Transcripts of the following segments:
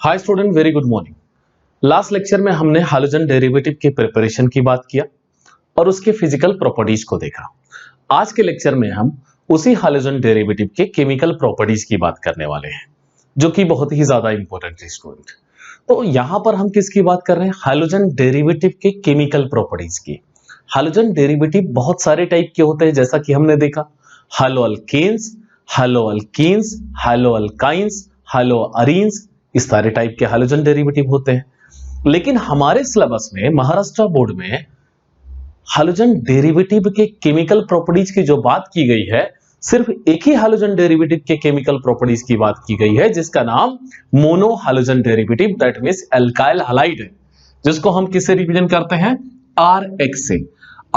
Hi student, very good morning. Last lecture में हमने hydrogen derivative के प्रिपरेशन की बात किया और उसके फिजिकल प्रॉपर्टीज को देखा। आज के लेक्चर में हम उसी हाइड्रोजन डेरिवेटिव के केमिकल प्रॉपर्टीज की बात करने वाले हैं, जो कि बहुत ही ज्यादा इंपॉर्टेंट है स्टूडेंट। तो यहां पर हम किसकी बात कर रहे हैं? हाइड्रोजन डेरिवेटिव के केमिकल प्रॉपर्टीज की। हाइड्रोजन डेरिवेटिव बहुत सारे टाइप के होते हैं, जैसा कि हमने देखा हाइड्रोअल्केन्स, हाइड्रोअल्कीन्स, हाइड्रोअल्काइंस, हाइड्रोअरीन्स, इस सारे टाइप के हाइड्रोजन डेरिवेटिव होते हैं। लेकिन हमारे सिलेबस में महाराष्ट्र बोर्ड में हाइड्रोजन डेरिवेटिव के केमिकल प्रॉपर्टीज की जो बात की गई है, सिर्फ एक ही हाइड्रोजन डेरिवेटिव के केमिकल प्रॉपर्टीज की बात की गई है, जिसका नाम mono hydrogen derivative that means alkyl halide है, जिसको हम किससे रिप्रेजेंट करते हैं? RX से।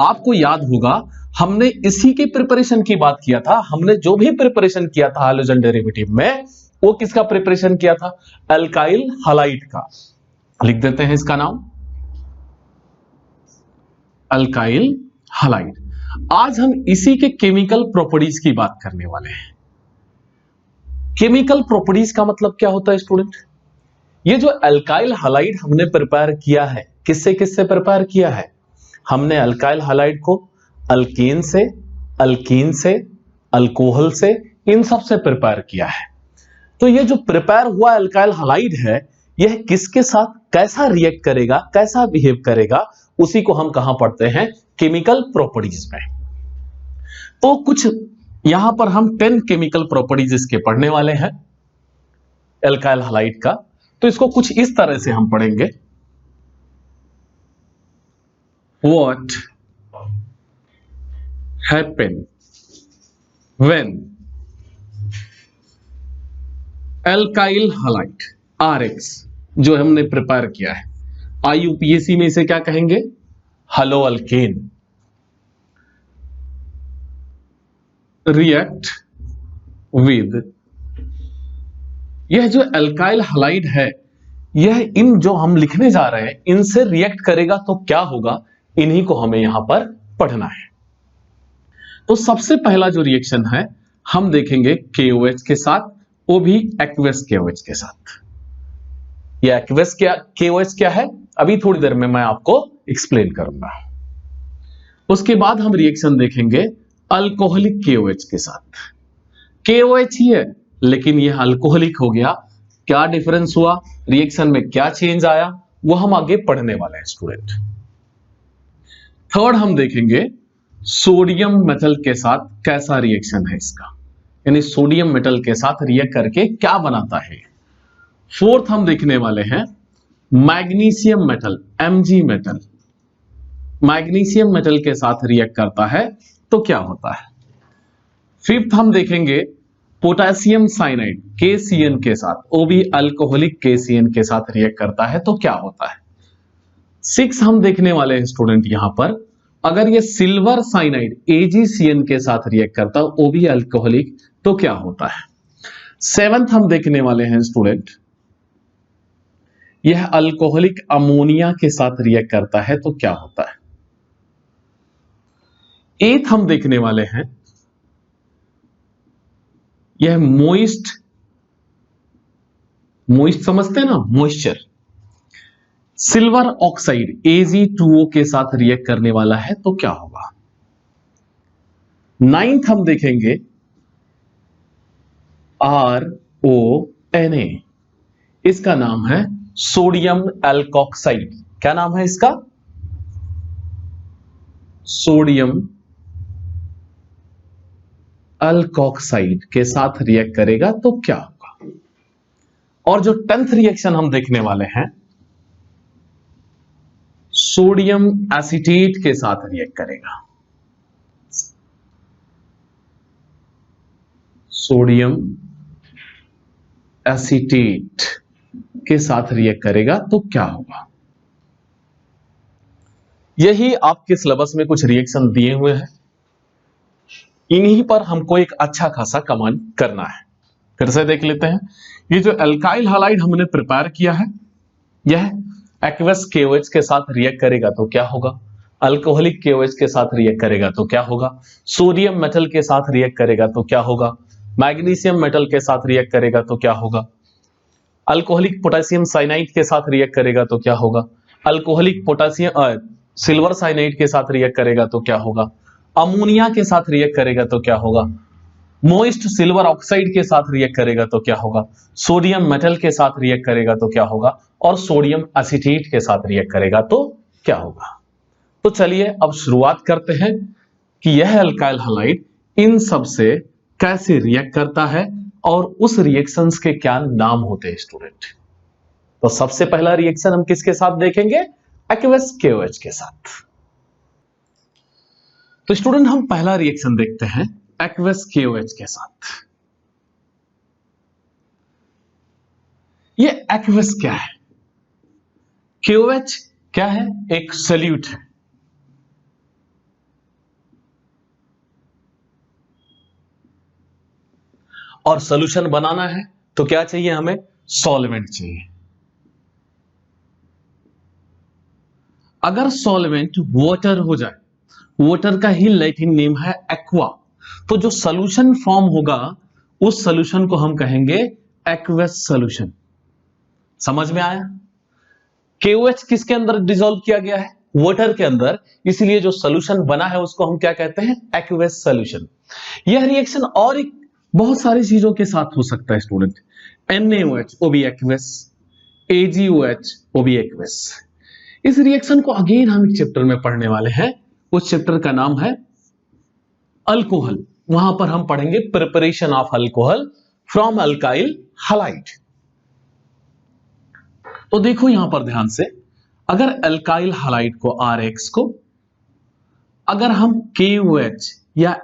आपको याद होगा हमने इसी की प्रिपरेशन की बात किया था। हमने जो भी प्रिपरेशन किया था हाइड्रोजन डेरिवेटिव में, वो किसका प्रिपरेशन किया था? एल्काइल हैलाइड का। लिख देते हैं इसका नाम एल्काइल हैलाइड। आज हम इसी के केमिकल प्रॉपर्टीज की बात करने वाले हैं। केमिकल प्रॉपर्टीज का मतलब क्या होता है स्टूडेंट? ये जो एल्काइल हैलाइड हमने प्रिपेयर किया है, किससे किससे प्रिपेयर किया है? हमने एल्काइल हैलाइड को अल्केन से, अल्कीन से, अल्कोहल से, इन सब से प्रिपेयर किया है। तो ये जो प्रिपेयर हुआ एल्काइल हैलाइड है, यह किसके साथ कैसा रिएक्ट करेगा, कैसा बिहेव करेगा, उसी को हम कहां पढ़ते हैं? केमिकल प्रॉपर्टीज में। तो कुछ यहां पर हम 10 केमिकल प्रॉपर्टीज इसके पढ़ने वाले हैं एल्काइल हैलाइड का। तो इसको कुछ इस तरह से हम पढ़ेंगे। What happen when alkyl halide RX जो हमने प्रिपेयर किया है, IUPAC में इसे क्या कहेंगे? हैलोअल्केन रिएक्ट विद, यह जो एल्काइल हैलाइड है, यह इन जो हम लिखने जा रहे हैं इनसे रिएक्ट करेगा तो क्या होगा, इन्हीं को हमें यहां पर पढ़ना है। तो सबसे पहला जो रिएक्शन है हम देखेंगे KOH के साथ, वो भी एक्वस KOH के साथ। यह एक्वस KOH क्या है, अभी थोड़ी देर में मैं आपको एक्सप्लेन करूंगा। उसके बाद हम रिएक्शन देखेंगे अल्कोहलिक KOH के साथ। KOH ही है लेकिन यह अल्कोहलिक हो गया। क्या डिफरेंस हुआ, रिएक्शन में क्या चेंज आया, वो हम आगे पढ़ने वाले हैं स्टूडेंट। थर्ड हम देखेंगे सोडियम मेटल के साथ कैसा रिएक्शन है इसका, यानी सोडियम मेटल के साथ रिएक्ट करके क्या बनाता है। फोर्थ हम देखने वाले हैं magnesium metal, Mg metal, magnesium metal के साथ रिएक्ट करता है तो क्या होता है। फिफ्थ हम देखेंगे पोटेशियम साइनाइड KCN के साथ, वो भी अल्कोहलिक KCN के साथ रिएक्ट करता है तो क्या होता है। सिक्स हम देखने वाले हैं स्टूडेंट यहां पर, अगर ये सिल्वर साइनाइड AgCN के साथ रिएक्ट करता है, वो भी अल्कोहलिक, तो क्या होता है। सेवंथ हम देखने वाले हैं स्टूडेंट, यह अल्कोहलिक अमोनिया के साथ रिएक्ट करता है तो क्या होता है। एथ हम देखने वाले हैं, यह मोइस्ट समझते हैं ना, मॉइस्चर, सिल्वर ऑक्साइड Ag2O के साथ रिएक्ट करने वाला है तो क्या होगा। नाइन्थ हम देखेंगे RONA, इसका नाम है सोडियम एल्कोक्साइड। क्या नाम है इसका? सोडियम एल्कोक्साइड के साथ रिएक्ट करेगा तो क्या होगा। और जो 10th रिएक्शन हम देखने वाले हैं, सोडियम एसीटेट के साथ रिएक्ट करेगा। सोडियम एसीटेट के साथ रिएक्ट करेगा तो क्या होगा। यही आपके सिलेबस में कुछ रिएक्शन दिए हुए हैं, इन्हीं पर हमको एक अच्छा खासा कमांड करना है। फिर से देख लेते हैं। ये जो एल्काइल हैलाइड हमने प्रिपेयर किया है, यह एक्वस KOH के साथ रिएक्ट करेगा तो क्या होगा, अल्कोहलिक KOH के साथ रिएक्ट करेगा तो क्या होगा, सोडियम मेटल के साथ रिएक्ट करेगा तो क्या होगा, मैग्नीशियम मेटल के साथ रिएक्ट करेगा तो क्या होगा। अल्कोहलिक पोटेशियम साइनाइड के साथ रिएक्ट करेगा तो क्या होगा, अल्कोहलिक पोटेशियम सिल्वर साइनाइड के साथ रिएक्ट करेगा तो क्या होगा, अमोनिया के साथ रिएक्ट करेगा तो क्या होगा, मोइस्ट सिल्वर ऑक्साइड के साथ रिएक्ट करेगा तो क्या होगा, सोडियम मेटल के साथ रिएक्ट करेगा तो क्या होगा, और सोडियम एसीटेट के साथ रिएक्ट करेगा तो क्या होगा। तो चलिए अब शुरुआत करते हैं कि यह अल्काइल हैलाइड इन सब से कैसे रिएक्ट करता है और उस रिएक्शंस के क्या नाम होते हैं स्टूडेंट। तो सबसे पहला रिएक्शन हम किसके साथ देखेंगे, एक्वस KOH के साथ। तो स्टूडेंट हम पहला रिएक्शन देखते हैं एक्वस KOH के साथ। ये एक्वस क्या है, KOH क्या है, एक सॉल्यूट है। और सॉल्यूशन बनाना है तो क्या चाहिए हमें, सॉल्वेंट चाहिए। अगर सॉल्वेंट वाटर हो जाए, वाटर का ही लैटिन नेम है एक्वा, तो जो सॉल्यूशन फॉर्म होगा उस सॉल्यूशन को हम कहेंगे एक्वस सॉल्यूशन। समझ में आया, KOH किसके अंदर डिसॉल्व किया गया है, वाटर के अंदर, इसलिए जो सॉल्यूशन बना है उसको हम क्या कहते हैं, एक्वस सॉल्यूशन। यह रिएक्शन और एक बहुत सारी चीजों के साथ हो सकता है स्टूडेंट, NaOH वो भी एक्वस, AgOH वो भी एक्वस। इस रिएक्शन को अगेन हम एक चैप्टर में पढ़ने वाले हैं, उस चैप्टर का नाम है अल्कोहल। वहां पर हम पढ़ेंगे preparation of alcohol from alkyl halide. तो देखो यहां पर ध्यान से, अगर अल्काइल हैलाइड को RX को अगर हम KOH या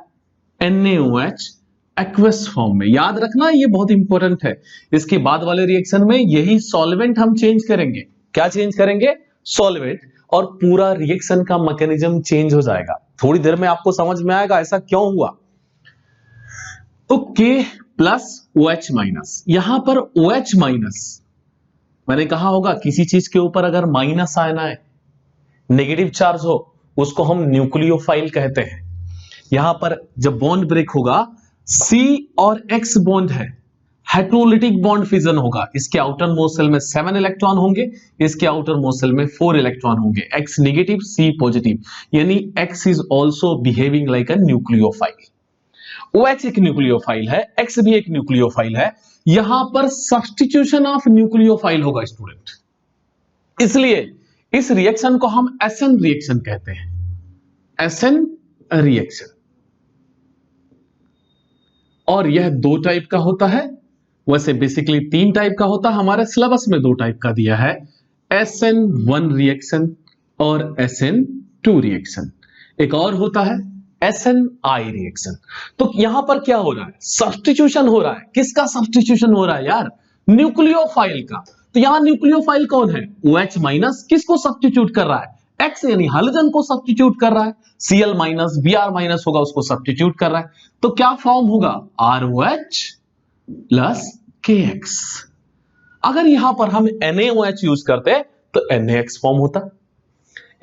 NaOH एक्वस फॉर्म में, याद रखना ये बहुत इंपॉर्टेंट है, इसके बाद वाले रिएक्शन में यही सॉल्वेंट हम चेंज करेंगे। क्या चेंज करेंगे, सॉल्वेंट, और पूरा रिएक्शन का मैकेनिज्म चेंज हो जाएगा। थोड़ी देर में आपको समझ में आएगा ऐसा क्यों हुआ। तो K प्लस OH माइनस, यहां पर OH माइनस, मैंने कहा होगा किसी चीज के ऊपर अगर माइनस आना है, नेगेटिव चार्ज हो, उसको हम न्यूक्लियोफाइल कहते हैं। यहां पर जब बॉन्ड ब्रेक होगा, C और X बॉन्ड है, हेट्रोलिटिक बॉन्ड फिजन होगा। इसके आउटर मोस्ट सेल में 7 इलेक्ट्रॉन होंगे, इसके आउटर मोस्ट सेल में 4 इलेक्ट्रॉन होंगे। X नेगेटिव, C पॉजिटिव, यानी X is also behaving like a nucleophile. OH एक न्यूक्लियोफाइल है, X भी एक न्यूक्लियोफाइल है। यहां पर सब्स्टिट्यूशन ऑफ न्यूक्लियोफाइल होगा स्टूडेंट, इसलिए इस रिएक्शन को हम SN रिएक्शन कहते हैं, SN रिएक्शन। और यह 2 टाइप का होता है, वैसे बेसिकली 3 टाइप का होता है, हमारे सिलेबस में 2 टाइप का दिया है, SN1 रिएक्शन और SN2 रिएक्शन। एक और होता है SNI रिएक्शन। तो यहां पर क्या हो रहा है, सब्स्टिट्यूशन हो रहा है। किसका सब्स्टिट्यूशन हो रहा है यार, न्यूक्लियोफाइल का। तो यहां न्यूक्लियोफाइल कौन है, OH माइनस किसको सब्स्टिट्यूट कर रहा है, X यानी हाइड्रोजन को सब्स्टिट्यूट कर रहा है। Cl माइनस Br माइनस होगा, उसको सब्स्टिट्यूट कर रहा है। तो क्या फॉर्म होगा, ROH प्लस KX। अगर यहां पर हम NaOH यूज करते तो NaX फॉर्म होता,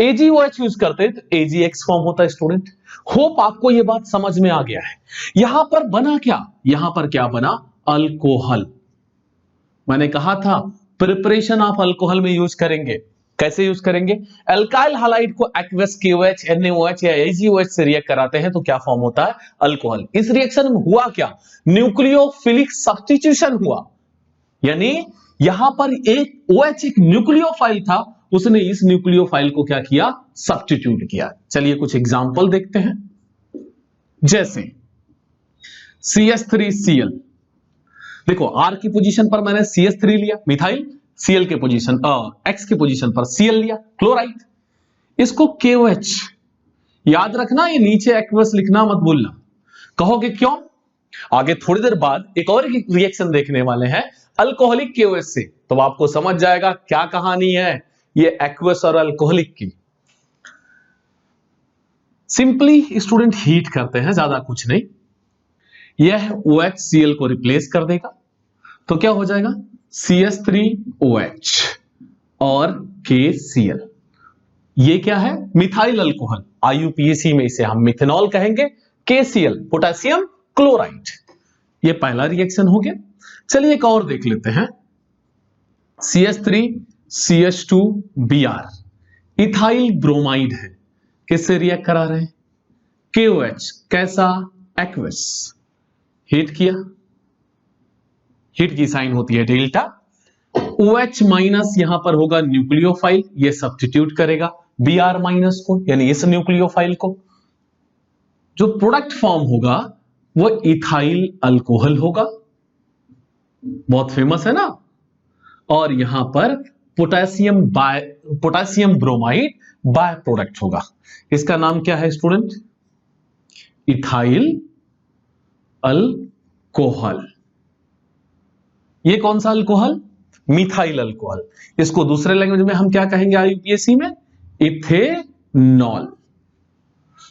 AgOH यूज करते तो AgX फॉर्म होता। स्टूडेंट होप आपको यह बात समझ में आ गया है। यहां पर बना क्या, यहां पर क्या बना, अल्कोहल। मैंने कहा था प्रिपरेशन ऑफ अल्कोहल में यूज करेंगे। कैसे यूज करेंगे, अल्काइल हैलाइड को एक्वस KOH, NaOH या AgOH से रिएक्ट कराते हैं तो क्या फॉर्म होता है, अल्कोहल। इस रिएक्शन में हुआ क्या, न्यूक्लियोफिलिक सब्स्टिट्यूशन हुआ, यानी यहां पर एक OH एक न्यूक्लियोफाइल था, उसने इस न्यूक्लियोफाइल को क्या किया, सब्स्टिट्यूट किया। चलिए कुछ एग्जांपल देखते हैं, जैसे CH3Cl। देखो R की पोजीशन पर मैंने CH3 लिया मिथाइल, Cl के पोजीशन X के पोजीशन पर Cl लिया क्लोराइड, इसको KOH। याद रखना ये नीचे एक्वस लिखना मत भूलना। कहोगे क्यों, आगे थोड़ी देर बाद एक और रिएक्शन देखने वाले हैं अल्कोहलिक KOH से, तो आपको समझ जाएगा क्या कहानी है ये एक्वस और अल्कोहलिक की। सिंपली स्टूडेंट हीट करते हैं, ज्यादा कुछ नहीं। यह OH Cl को रिप्लेस कर देगा, तो क्या हो जाएगा CH3OH और KCl। ये क्या है, मिथाइल अल्कोहल। IUPAC में इसे हम मिथेनॉल कहेंगे। KCl potassium chloride. ये पहला रिएक्शन हो गया। चलिए एक और देख लेते हैं, CH3CH2Br इथाइल ब्रोमाइड है, किससे रिएक्ट करा रहे हैं? KOH कैसा? एक्वस। हीट किया, हीट की साइन होती है डेल्टा। OH माइनस यहां पर होगा न्यूक्लियोफाइल, ये सब्स्टिट्यूट करेगा Br माइनस को, यानी इस न्यूक्लियोफाइल को। जो प्रोडक्ट फॉर्म होगा वो इथाइल अल्कोहल होगा, बहुत फेमस है ना। और यहां पर पोटेशियम ब्रोमाइड बाय प्रोडक्ट होगा। इसका नाम क्या है स्टूडेंट? Ethyl alcohol. ये कौन सा अल्कोहल? Methyl alcohol. इसको दूसरे लैंग्वेज में हम क्या कहेंगे आईयूपीएससी में? इथेनॉल।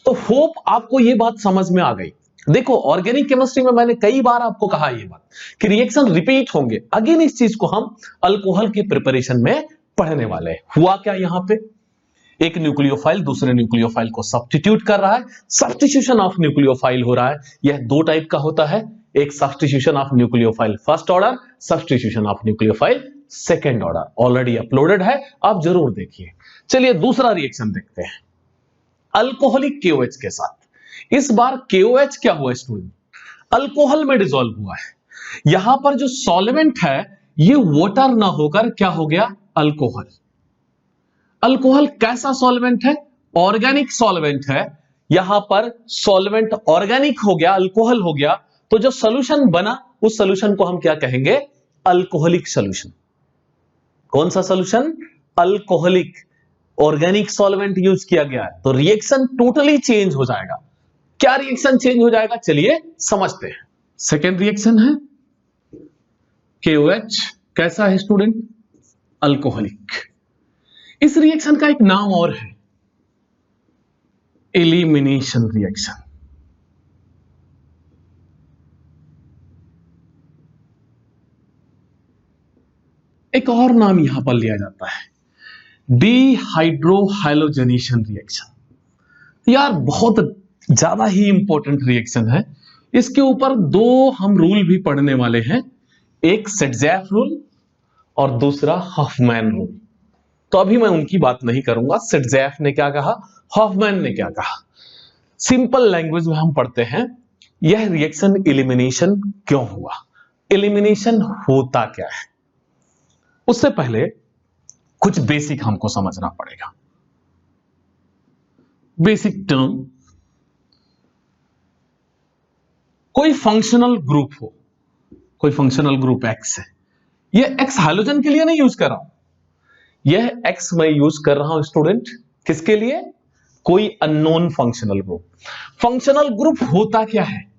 तो होप आपको ये बात समझ में आ गई। देखो ऑर्गेनिक केमिस्ट्री में मैंने कई बार आपको कहा ये बात कि रिएक्शन रिपीट होंगे। अगेन इस चीज को हम अल्कोहल के प्रिपरेशन में पढ़ने वाले हैं। हुआ क्या यहां पे? एक न्यूक्लियोफाइल दूसरे न्यूक्लियोफाइल को सब्स्टिट्यूट कर रहा है, सब्स्टिट्यूशन ऑफ न्यूक्लियोफाइल हो रहा है। यह दो टाइप का होता है, एक substitution of nucleophile first order, substitution of nucleophile second order. Already uploaded है, आप जरूर देखिए। चलिए दूसरा रिएक्शन देखते हैं अल्कोहलिक KOH के साथ। इस बार KOH क्या हुआ स्टूडेंट? अल्कोहल में डिसॉल्व हुआ है। यहां पर जो सॉल्वेंट है ये वाटर ना होकर क्या हो गया? अल्कोहल। अल्कोहल कैसा सॉल्वेंट है? ऑर्गेनिक सॉल्वेंट है। यहां पर सॉल्वेंट ऑर्गेनिक हो गया, अल्कोहल हो गया, तो जो सॉल्यूशन बना उस सॉल्यूशन को हम क्या कहेंगे? Alcoholic solution. कौन सा solution? Alcoholic. Organic solvent use किया गया है तो रिएक्शन टोटली चेंज हो जाएगा। क्या रिएक्शन चेंज हो जाएगा? चलिए समझते हैं। सेकेंड रिएक्शन है KOH कैसा है स्टूडेंट? अल्कोहलिक। इस रिएक्शन का एक नाम और है, एलिमिनेशन रिएक्शन। एक और नाम यहां पर लिया जाता है डिहाइड्रोहाइलोजेनेशन रिएक्शन। यार बहुत ज्यादा ही इंपॉर्टेंट रिएक्शन है। इसके ऊपर दो हम रूल भी पढ़ने वाले हैं, एक सेटजैफ रूल और दूसरा हॉफमैन रूल। तो अभी मैं उनकी बात नहीं करूंगा, सेटजैफ ने क्या कहा, हॉफमैन ने क्या कहा। सिंपल लैंग्वेज में हम पढ़ते हैं यह रिएक्शन एलिमिनेशन क्यों हुआ, एलिमिनेशन होता क्या है। उससे पहले कुछ बेसिक हमको समझना पड़ेगा। बेसिक टर्म, कोई फंक्शनल ग्रुप हो, कोई फंक्शनल ग्रुप X है, यह X हाइड्रोजन के लिए नहीं यूज कर रहा हूं, यह X मैं यूज कर रहा हूं स्टूडेंट किसके लिए? कोई unknown functional group. Functional group होता क्या है?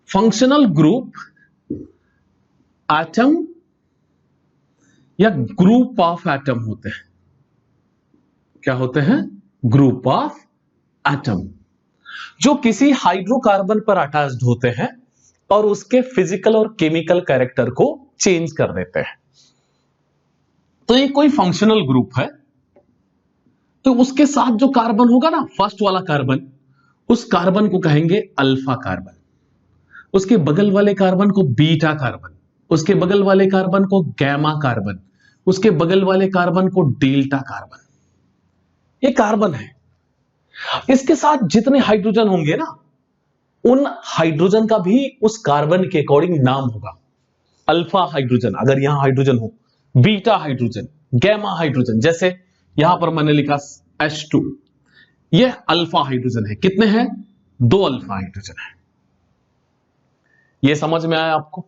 फंक्शनल ग्रुप एटम या ग्रुप ऑफ एटम होते हैं। क्या होते हैं? ग्रुप ऑफ एटम, जो किसी हाइड्रोकार्बन पर अटैच्ड होते हैं और उसके फिजिकल और केमिकल कैरेक्टर को चेंज कर देते हैं। तो ये कोई फंक्शनल ग्रुप है, तो उसके साथ जो कार्बन होगा ना, फर्स्ट वाला कार्बन, उस कार्बन को कहेंगे अल्फा कार्बन, उसके बगल वाले कार्बन को बीटा कार्बन, उसके बगल वाले कार्बन को गैमा कार्बन, उसके बगल वाले कार्बन को डेल्टा कार्बन। ये कार्बन है। इसके साथ जितने हाइड्रोजन होंगे ना, उन हाइड्रोजन का भी उस कार्बन के अकॉर्डिंग नाम होगा। अल्फा हाइड्रोजन अगर यहां हाइड्रोजन हो, बीटा हाइड्रोजन, गैमा हाइड्रोजन, जैसे यहां पर मैंने लिखा H2, यह अल्फा हाइड्रोजन है। कितने हैं? 2 अल्फा हाइड्रोजन है। यह समझ में आया आपको?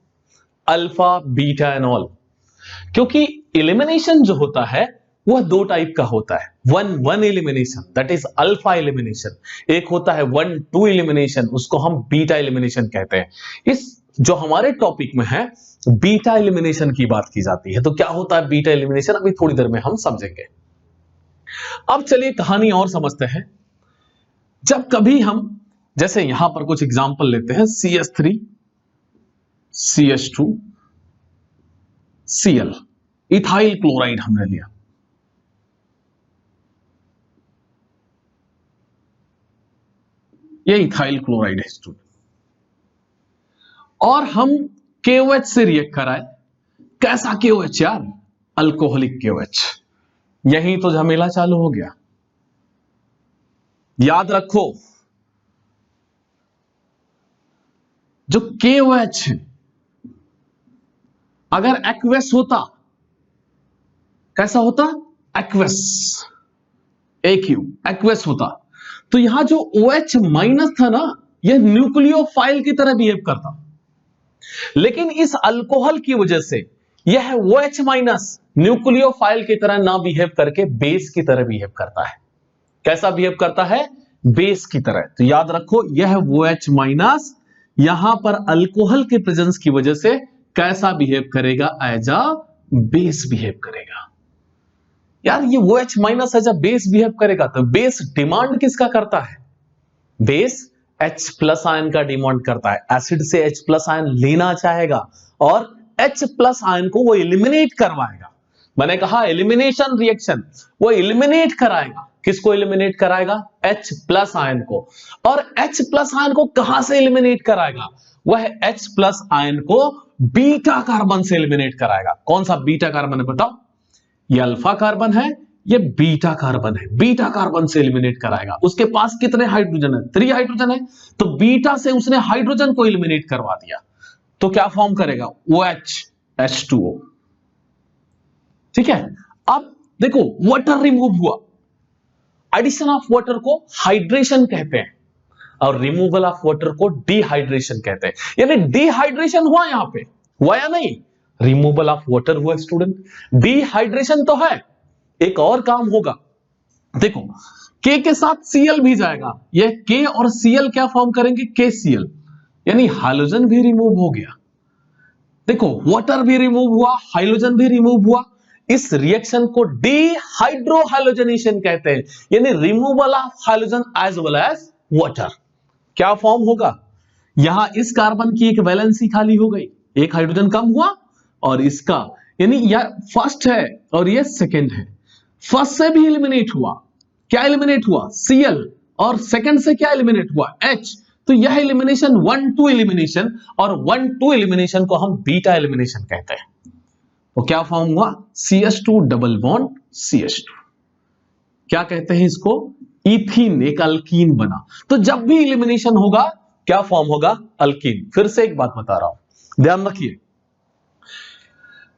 Alpha beta and all. क्योंकि एलिमिनेशन जो होता है वह दो टाइप का होता है, one elimination that is alpha elimination, एक होता है 1-2 एलिमिनेशन, उसको हम बीटा एलिमिनेशन कहते हैं। इस जो हमारे टॉपिक में है बीटा एलिमिनेशन की बात की जाती है। तो क्या होता है बीटा एलिमिनेशन, अभी थोड़ी देर में हम समझेंगे। अब चलिए कहानी और समझते हैं। जब कभी हम, जैसे यहां पर कुछ एग्जांपल लेते हैं, CH3 CH2 Cl, ethyl chloride हमने लिया। ये इथाइल क्लोराइड है स्टूडेंट। और हम KOH से रिएक्ट कराए। कैसा KOH यार? Alcoholic KOH। यही तो झमेला चालू हो गया। याद रखो, जो KOH है अगर एक्वस होता, कैसा होता? एक्वस, AQ, एक्वस होता, तो यहां जो OH माइनस था ना, यह न्यूक्लियोफाइल की तरह बिहेव करता। लेकिन इस अल्कोहल की वजह से यह OH माइनस न्यूक्लियोफाइल की तरह ना बिहेव करके बेस की तरह बिहेव करता है। कैसा बिहेव करता है? बेस की तरह। तो याद रखो, यह OH माइनस यहां पर अल्कोहल के प्रेजेंस की वजह से कैसा बिहेव करेगा? एज अ बेस बिहेव करेगा। यार ये OH minus as a base behave करेगा, तो बेस डिमांड किसका करता है? बेस H प्लस आयन का डिमांड करता है। एसिड से H प्लस आयन लेना चाहेगा और H प्लस आयन को वो एलिमिनेट करवाएगा। मैंने कहा एलिमिनेशन रिएक्शन, वो एलिमिनेट कराएगा। किसको एलिमिनेट कराएगा? H प्लस आयन को। और H प्लस आयन को कहां से एलिमिनेट कराएगा? वह H प्लस आयन को बीटा कार्बन से एलिमिनेट कराएगा। कौन सा बीटा कार्बन है बताओ? ये अल्फा कार्बन है, ये बीटा कार्बन है। बीटा कार्बन से एलिमिनेट कराएगा। उसके पास कितने हाइड्रोजन है? 3 हाइड्रोजन है, तो बीटा से उसने हाइड्रोजन को एलिमिनेट करवा दिया। तो क्या फॉर्म करेगा? OH, H2O। ठीक है। अब देखो, वाटर रिमूव हुआ। एडिशन ऑफ वाटर को हाइड्रेशन कहते हैं और रिमूवल ऑफ वाटर को डिहाइड्रेशन कहते हैं। यानी डिहाइड्रेशन हुआ, यहां पे हुआ या नहीं? रिमूवल ऑफ वाटर हुआ स्टूडेंट। डिहाइड्रेशन तो है, एक और काम होगा। देखो, K के साथ Cl भी जाएगा। यह K और Cl क्या फॉर्म करेंगे? KCl, यानी हाइड्रोजन भी रिमूव हो गया। देखो, वाटर भी रिमूव हुआ, हाइड्रोजन भी रिमूव हुआ। इस रिएक्शन को डिहाइड्रोहाइलोजनेशन कहते हैं, यानी removal of hydrogen as well as water. क्या फॉर्म होगा? यहां इस कार्बन की एक वैलेंसी खाली हो गई, एक हाइड्रोजन कम हुआ, और इसका यानी यह फर्स्ट है और यह सेकंड है। फर्स्ट से भी एलिमिनेट हुआ। क्या एलिमिनेट हुआ? Cl। और सेकंड से क्या एलिमिनेट हुआ? H। तो यह एलिमिनेशन 1-2 एलिमिनेशन, और 1-2 एलिमिनेशन को हम बीटा एलिमिनेशन कहते हैं। तो क्या फॉर्म हुआ? CH2 double bond CH2। क्या कहते हैं इसको? इथीन, एक अल्कीन बना। तो जब भी एलिमिनेशन होगा क्या फॉर्म होगा? अल्कीन। फिर से एक बात बता रहा हूं, ध्यान रखिए।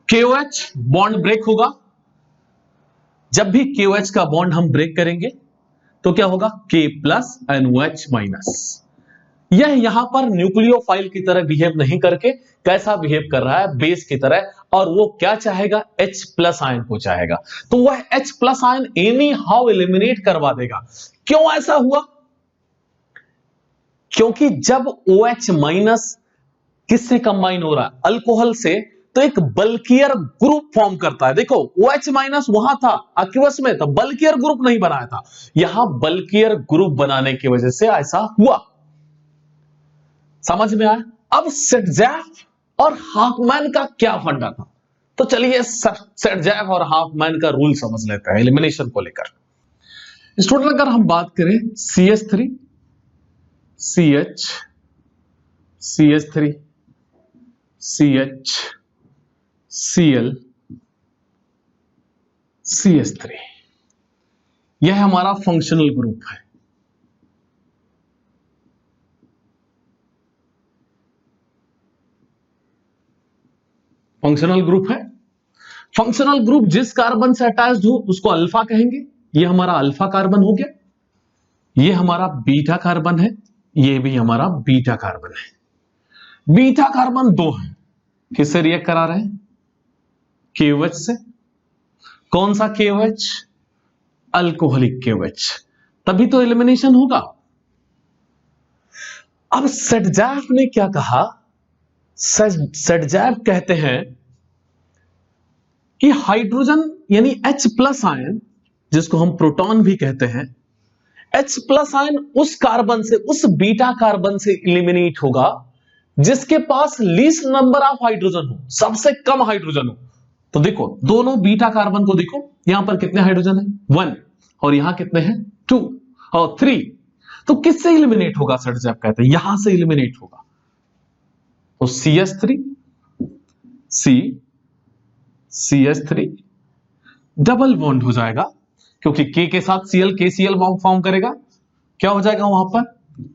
KOH बॉन्ड ब्रेक होगा। जब भी KOH का बॉन्ड हम ब्रेक करेंगे तो क्या होगा? K plus and OH minus. यह यहां पर न्यूक्लियोफाइल की तरह बिहेव नहीं करके कैसा बिहेव कर रहा है? बेस की तरह। और वो क्या चाहेगा? H प्लस आयन को चाहेगा। तो वह H plus ion any how eliminate करवा देगा। क्यों ऐसा हुआ? क्योंकि जब OH माइनस किससे कंबाइन हो रहा है? अल्कोहल से, तो एक बल्कियर ग्रुप फॉर्म करता है। देखो, OH माइनस वहां था एक्वस में, तो बल्कियर ग्रुप नहीं बनाया था। यहां बल्कियर ग्रुप बनाने की वजह से ऐसा हुआ। समझ में आया? अब सेटजैफ और हाफमैन का क्या फंडा था? तो चलिए सेटजैफ और हाफमैन का रूल समझ लेते हैं एलिमिनेशन को लेकर। स्टूडेंट, अगर हम बात करें CH3, CH, CH3, CH, Cl, CH3, यह हमारा फंक्शनल ग्रुप है। फंक्शनल ग्रुप है। फंक्शनल ग्रुप जिस कार्बन से अटैच्ड हो उसको अल्फा कहेंगे। यह हमारा अल्फा कार्बन हो गया, यह हमारा बीटा कार्बन है, यह भी हमारा बीटा कार्बन है। बीटा कार्बन 2 है, किससे रिएक्ट करा रहे हैं? KOH से। कौन सा KOH? Alcoholic KOH। तभी तो एलिमिनेशन होगा। अब सेटजैफ ने क्या कहा? सेटजैफ कहते हैं कि हाइड्रोजन यानी H प्लस आयन, जिसको हम प्रोटॉन भी कहते हैं, H प्लस आयन उस कार्बन से, उस बीटा कार्बन से एलिमिनेट होगा जिसके पास लीस्ट नंबर ऑफ हाइड्रोजन हो, सबसे कम हाइड्रोजन हो। तो देखो, दोनों बीटा कार्बन को देखो, यहां पर कितने हाइड्रोजन है? 1, और यहां कितने हैं? 2 और 3। तो किससे एलिमिनेट होगा? सेटजैफ कहते हैं यहां से एलिमिनेट होगा। तो CH3 CH3 डबल बॉन्ड हो जाएगा, क्योंकि K के साथ Cl KCl फॉर्म करेगा, क्या हो जाएगा वहां पर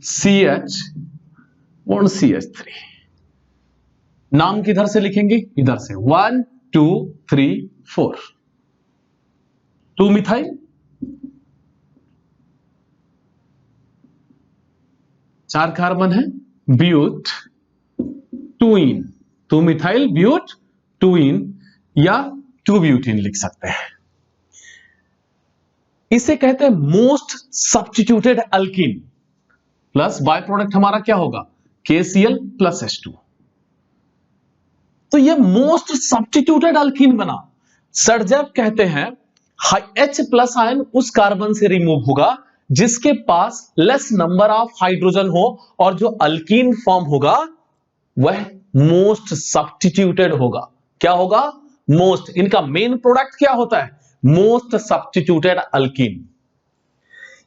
CH बॉन्ड CH3। नाम किधर से लिखेंगे, इधर से 1 2 3 4 2 मिथाइल, चार कार्बन है, ब्यूट 2इन, 2 मिथाइल ब्यूट 2इन या 2 ब्यूटीन लिख सकते हैं। इसे कहते हैं most substituted alkyne, plus by product हमारा क्या होगा KCl प्लस H2। तो ये मोस्ट सब्स्टिट्यूटेड अल्कीन बना। सर्जैफ कहते हैं H प्लस आयन उस कार्बन से रिमूव होगा जिसके पास लेस नंबर ऑफ हाइड्रोजन हो, और जो अल्कीन फॉर्म होगा वह मोस्ट सब्स्टिट्यूटेड होगा। क्या होगा, मोस्ट। इनका मेन प्रोडक्ट क्या होता है, मोस्ट सब्स्टिट्यूटेड अल्कीन।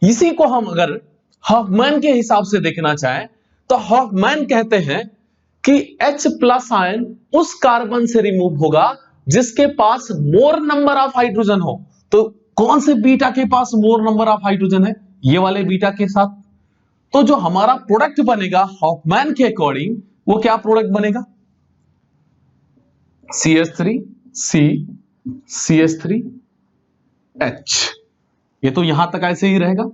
इसी को हम अगर हॉफमैन के हिसाब से देखना चाहें तो हॉफमैन कहते हैं कि H प्लस आयन उस कार्बन से रिमूव होगा जिसके पास मोर नंबर ऑफ हाइड्रोजन हो। तो कौन से बीटा के पास मोर नंबर ऑफ हाइड्रोजन है, ये वाले बीटा के साथ। तो जो हमारा प्रोडक्ट बनेगा हॉफमैन के अकॉर्डिंग वो क्या प्रोडक्ट बनेगा, CH3 C CH3 H। ये तो यहां तक ऐसे ही रहेगा,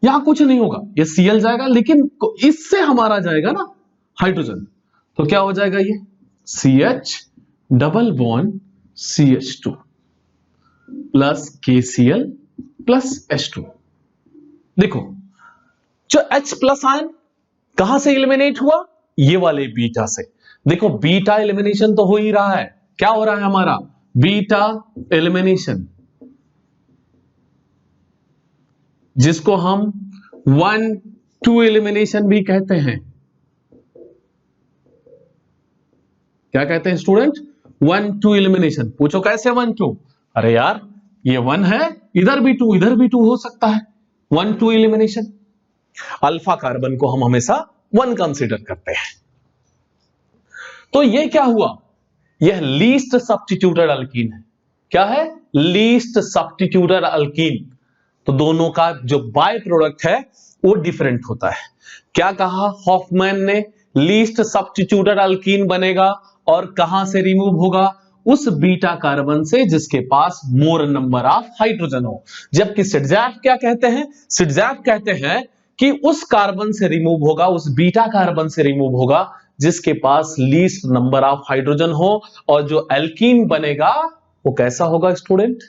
यहां कुछ नहीं होगा, ये Cl जाएगा, लेकिन इससे हमारा जाएगा ना हाइड्रोजन, तो क्या हो जाएगा ये CH double bond CH2 plus KCl plus H2। देखो जो H प्लस आयन कहां से एलिमिनेट हुआ, ये वाले बीटा से। देखो बीटा एलिमिनेशन तो हो ही रहा है, क्या हो रहा है हमारा बीटा एलिमिनेशन, जिसको हम 1-2 एलिमिनेशन भी कहते हैं। क्या कहते हैं स्टूडेंट, 1-2 एलिमिनेशन। पूछो कैसे 1-2, अरे यार ये 1 है, इधर भी 2 इधर भी 2 हो सकता है, 1-2 एलिमिनेशन। अल्फा कार्बन को हम हमेशा 1 कंसीडर करते हैं। तो ये क्या हुआ, यह लीस्ट सब्स्टिट्यूटेड अल्कीन है। क्या है, लीस्ट सब्स्टिट्यूटेड अल्कीन। तो दोनों का जो बाय प्रोडक्ट है वो डिफरेंट होता है। क्या कहा हॉफमैन ने, लीस्ट सब्स्टिट्यूटेड अल्कीन बनेगा और कहां से रिमूव होगा, उस बीटा कार्बन से जिसके पास मोर नंबर ऑफ हाइड्रोजन हो। जबकि सिडजैफ क्या कहते हैं, सिडजैफ कहते हैं कि उस कार्बन से रिमूव होगा, उस बीटा कार्बन से रिमूव होगा जिसके पास लीस्ट नंबर ऑफ हाइड्रोजन हो, और जो एल्कीन बनेगा वो कैसा होगा student,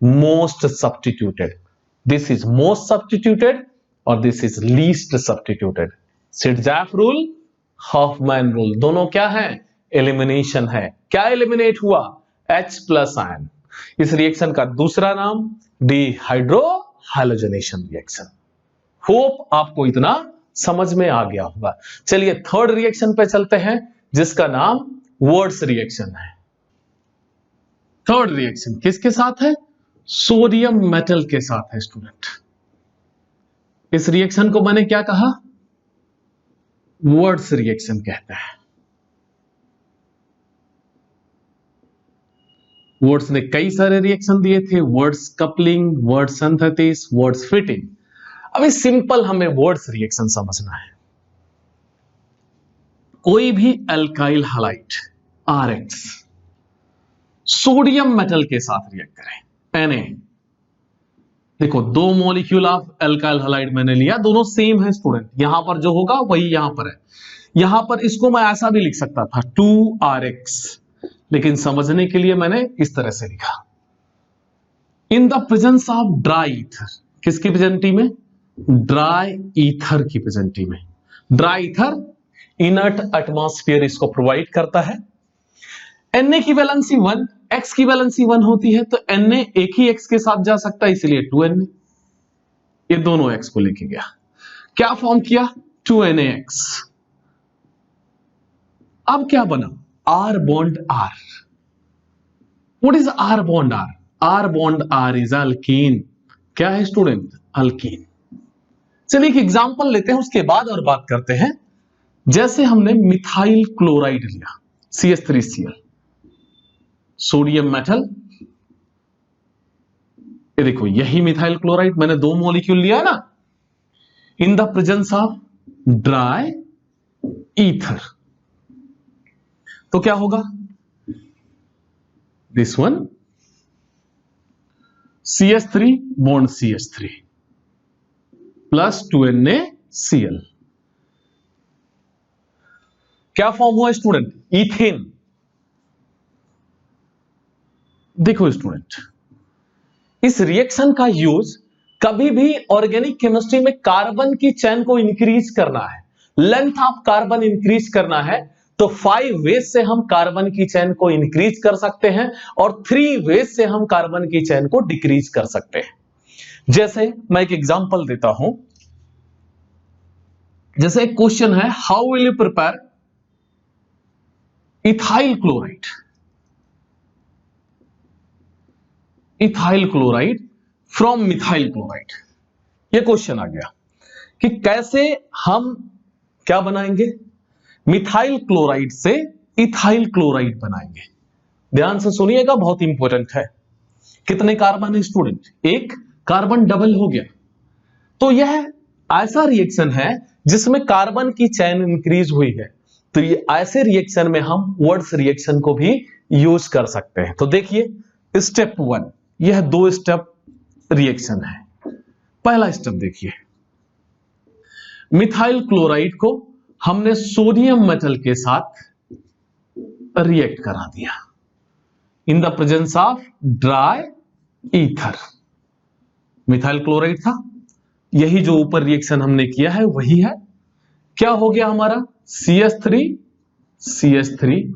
most substituted. This is most substituted और this is least substituted. Saytzeff rule, Hofmann rule, दोनों क्या है, एलिमिनेशन है। क्या एलिमिनेट हुआ, H प्लस आयन। इस रिएक्शन का दूसरा नाम डिहाइड्रोहालोजनेशन रिएक्शन। होप आपको इतना समझ में आ गया होगा। चलिए थर्ड रिएक्शन पे चलते हैं जिसका नाम वर्ड्स रिएक्शन है। थर्ड रिएक्शन किसके साथ है, सोडियम मेटल के साथ है स्टूडेंट। इस रिएक्शन को मैंने क्या कहा, वर्ड्स रिएक्शन कहते हैं। वर्ड्स ने कई सारे रिएक्शन दिए थे, words coupling, words synthesis, words fitting. अभी सिंपल हमें वर्ड्स रिएक्शन समझना है। कोई भी alkyl halide RX sodium metal के साथ रिएक्ट करें, Na। देखो 2 मॉलिक्यूल ऑफ अल्काइल हैलाइड मैंने लिया, दोनों सेम है स्टूडेंट, यहां पर जो होगा वही यहां पर है। यहां पर इसको मैं ऐसा भी लिख सकता था 2RX, लेकिन समझने के लिए मैंने इस तरह से लिखा। इन the presence of dry ether, किसकी प्रेजेंटी में, ड्राई ईथर की प्रेजेंटी में। ड्राई ईथर इनर्ट एटमॉस्फेयर इसको प्रोवाइड करता है। Na की वैलेंसी 1, X की वैलेंसी 1 होती है, तो Na एक ही X के साथ जा सकता है, इसलिए 2Na। ये दोनों X को लेके गया, क्या फॉर्म किया, 2NaX। अब क्या बना, R bond R। What is R bond R? R bond R is alkyne. क्या है स्टूडेंट, अल्कीन। चलिए एक एग्जांपल लेते हैं, उसके बाद और बात करते हैं। जैसे हमने मिथाइल क्लोराइड लिया CH3Cl, सोडियम मेटल, ये देखो यही मिथाइल क्लोराइड, मैंने 2 मॉलिक्यूल लिया ना, इन the presence of dry ether, तो क्या होगा, this one CH3 bond CH3 plus 2NaCl, क्या फॉर्म हुआ स्टूडेंट, इथेन। देखो स्टूडेंट, इस रिएक्शन का यूज कभी भी ऑर्गेनिक केमिस्ट्री में कार्बन की चेन को इंक्रीज करना है, लेंथ ऑफ कार्बन इंक्रीज करना है, तो 5 वेज से हम कार्बन की चेन को इंक्रीज कर सकते हैं और 3 वेज से हम कार्बन की चेन को डिक्रीज कर सकते हैं। जैसे मैं एक एग्जांपल देता हूं, जैसे एक क्वेश्चन है, how will you prepare ethyl chloride, ethyl chloride from methyl chloride, ये क्वेश्चन आ गया कि कैसे हम क्या बनाएंगे, मिथाइल क्लोराइड से इथाइल क्लोराइड बनाएंगे। ध्यान से सुनिएगा, बहुत इंपॉर्टेंट है। कितने कार्बन है स्टूडेंट, एक कार्बन डबल हो गया, तो यह ऐसा रिएक्शन है जिसमें कार्बन की चेन इंक्रीज हुई है, तो ये ऐसे रिएक्शन में हम वर्ड्स रिएक्शन को भी यूज कर सकते हैं। तो देखिए स्टेप 1, यह 2 स्टेप रिएक्शन है। पहला स्टेप देखिए, मिथाइल क्लोराइड को हमने सोडियम मेटल के साथ रिएक्ट करा दिया इन the presence of dry ether. Methyl chloride था, यही जो ऊपर रिएक्शन हमने किया है वही है। क्या हो गया हमारा, CH3 CH3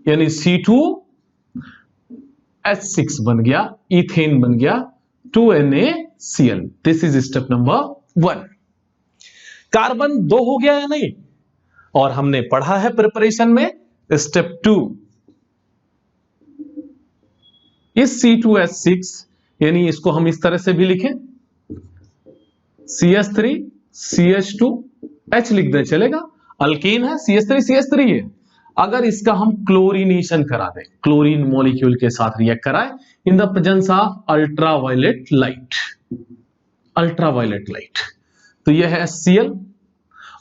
यानी C2H6 बन गया, इथेन बन गया, 2NaCl। This is step number 1। Carbon 2 हो गया या नहीं, और हमने पढ़ा है प्रिपरेशन में स्टेप 2, इस C2H6 यानी इसको हम इस तरह से भी लिखें, CH3 CH2 H लिख दें चलेगा, अल्केन है, CH3 CH3 है। अगर इसका हम क्लोरीनेशन करा दें, क्लोरीन मॉलिक्यूल के साथ रिएक्ट कराएं इन the presence of ultraviolet light, ultraviolet light, तो यह है HCl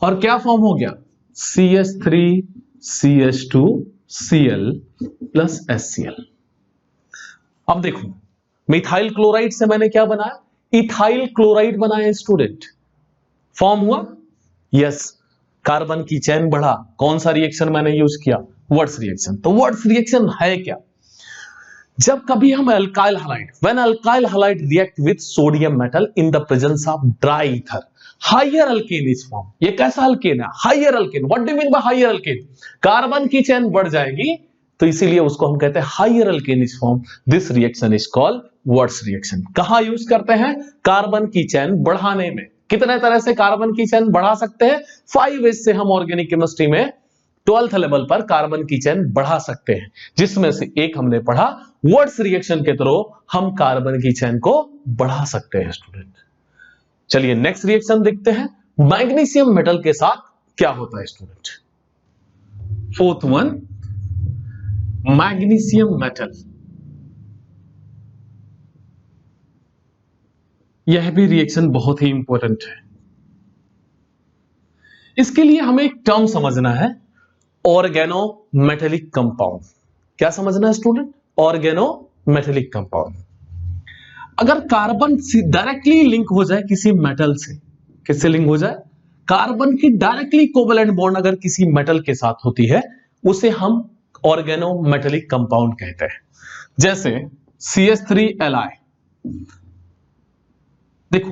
और क्या फॉर्म हो गया, CH3 CH2 Cl plus HCl। अब देखो, मिथाइल क्लोराइड से मैंने क्या बनाया, इथाइल क्लोराइड बनाया स्टूडेंट, फॉर्म हुआ, यस, कार्बन की चेन बढ़ा। कौन सा रिएक्शन मैंने यूज किया, वर्ड्स रिएक्शन। तो वर्ड्स रिएक्शन है क्या, जब कभी हम alkyl halide, when alkyl halide react with sodium metal in the presence of dry ether, higher alkane is form. ये कैसा अल्केन है, higher alkane. What do mean by higher alkane, carbon की chain बढ़ जाएगी, तो इसीलिए उसको हम कहते हैं higher alkane is form. This reaction is called Wurtz reaction. कहां यूज करते हैं, कार्बन की चेन बढ़ाने में। कितने तरह से कार्बन की चेन बढ़ा सकते हैं, 5 वेज से हम ऑर्गेनिक केमिस्ट्री में 12th लेवल पर कार्बन की चेन बढ़ा सकते हैं, जिसमें से एक हमने पढ़ा, वर्ड्स रिएक्शन के थ्रू हम कार्बन की चेन को बढ़ा सकते हैं स्टूडेंट। चलिए नेक्स्ट रिएक्शन देखते हैं, मैग्नीशियम मेटल के साथ क्या होता है student. 4th one, magnesium metal, यह भी रिएक्शन बहुत ही इंपॉर्टेंट है। इसके लिए हमें एक टर्म समझना है, ऑर्गेनोमेटेलिक कंपाउंड। क्या समझना है स्टूडेंट, ऑर्गेनोमेटेलिक कंपाउंड। अगर कार्बन डायरेक्टली लिंक हो जाए किसी मेटल से, किससे लिंक हो जाए, कार्बन की डायरेक्टली कोवैलेंट बॉन्ड अगर किसी मेटल के साथ होती है, उसे हम ऑर्गेनोमेटेलिक कंपाउंड कहते हैं। जैसे CH3Li, देखो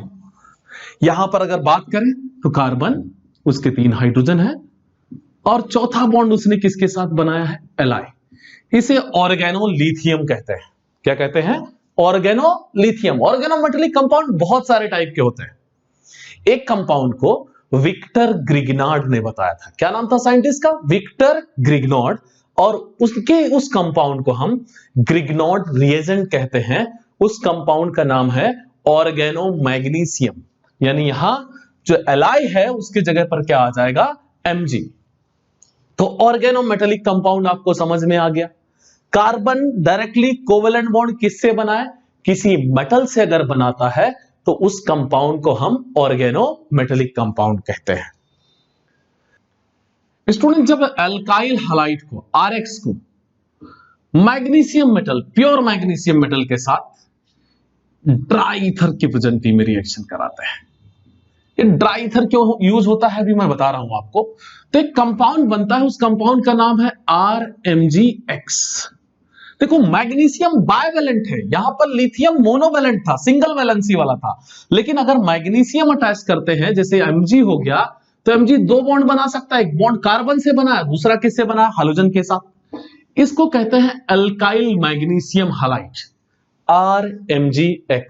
यहां पर अगर बात करें तो कार्बन, उसके 3 हाइड्रोजन है और चौथा बॉन्ड उसने किसके साथ बनाया है, Li। इसे ऑर्गेनोलिथियम कहते हैं। क्या कहते हैं, ऑर्गेनोलिथियम। ऑर्गेनोमेटेलिक कंपाउंड बहुत सारे टाइप के होते हैं। एक कंपाउंड को विक्टर ग्रिग्नार्ड ने बताया था, क्या नाम था साइंटिस्ट का, विक्टर ग्रिग्नार्ड, और उसके उस कंपाउंड को हम ग्रिग्नार्ड रिएजेंट कहते हैं। उस कंपाउंड का नाम है ऑर्गेनोमैग्नीशियम, यानी यहां जो Li है उसकी जगह पर क्या आ जाएगा, Mg। तो ऑर्गेनोमेटेलिक कंपाउंड आपको समझ में आ गया। कार्बन डायरेक्टली कोवेलेंट बॉन्ड किससे बना है? किसी मेटल से अगर बनाता है तो उस कंपाउंड को हम ऑर्गेनोमेटेलिक कंपाउंड कहते हैं। स्टूडेंट, जब एल्काइल हैलाइड को RX को magnesium metal, pure magnesium metal के साथ ड्राई ईथर की प्रेजेंटी में रिएक्शन कराते हैं। ये ड्राई ईथर क्यों यूज होता है अभी मैं बता रहा हूं आपको। तो एक कंपाउंड बनता है, उस कंपाउंड का नाम है RMgX। देखो मैग्नीशियम बाइवेलेंट है, यहां पर लिथियम मोनोवेलेंट था, सिंगल वैलेंसी वाला था। लेकिन अगर मैग्नीशियम अटैच करते हैं, जैसे Mg हो गया, तो Mg दो बॉन्ड बना सकता है। एक बॉन्ड कार्बन से बना है, दूसरा किससे बना है? हाइड्रोजन के साथ। इसको कहते हैं अल्काइल मैग्नीशियम हैलाइड, RMgX।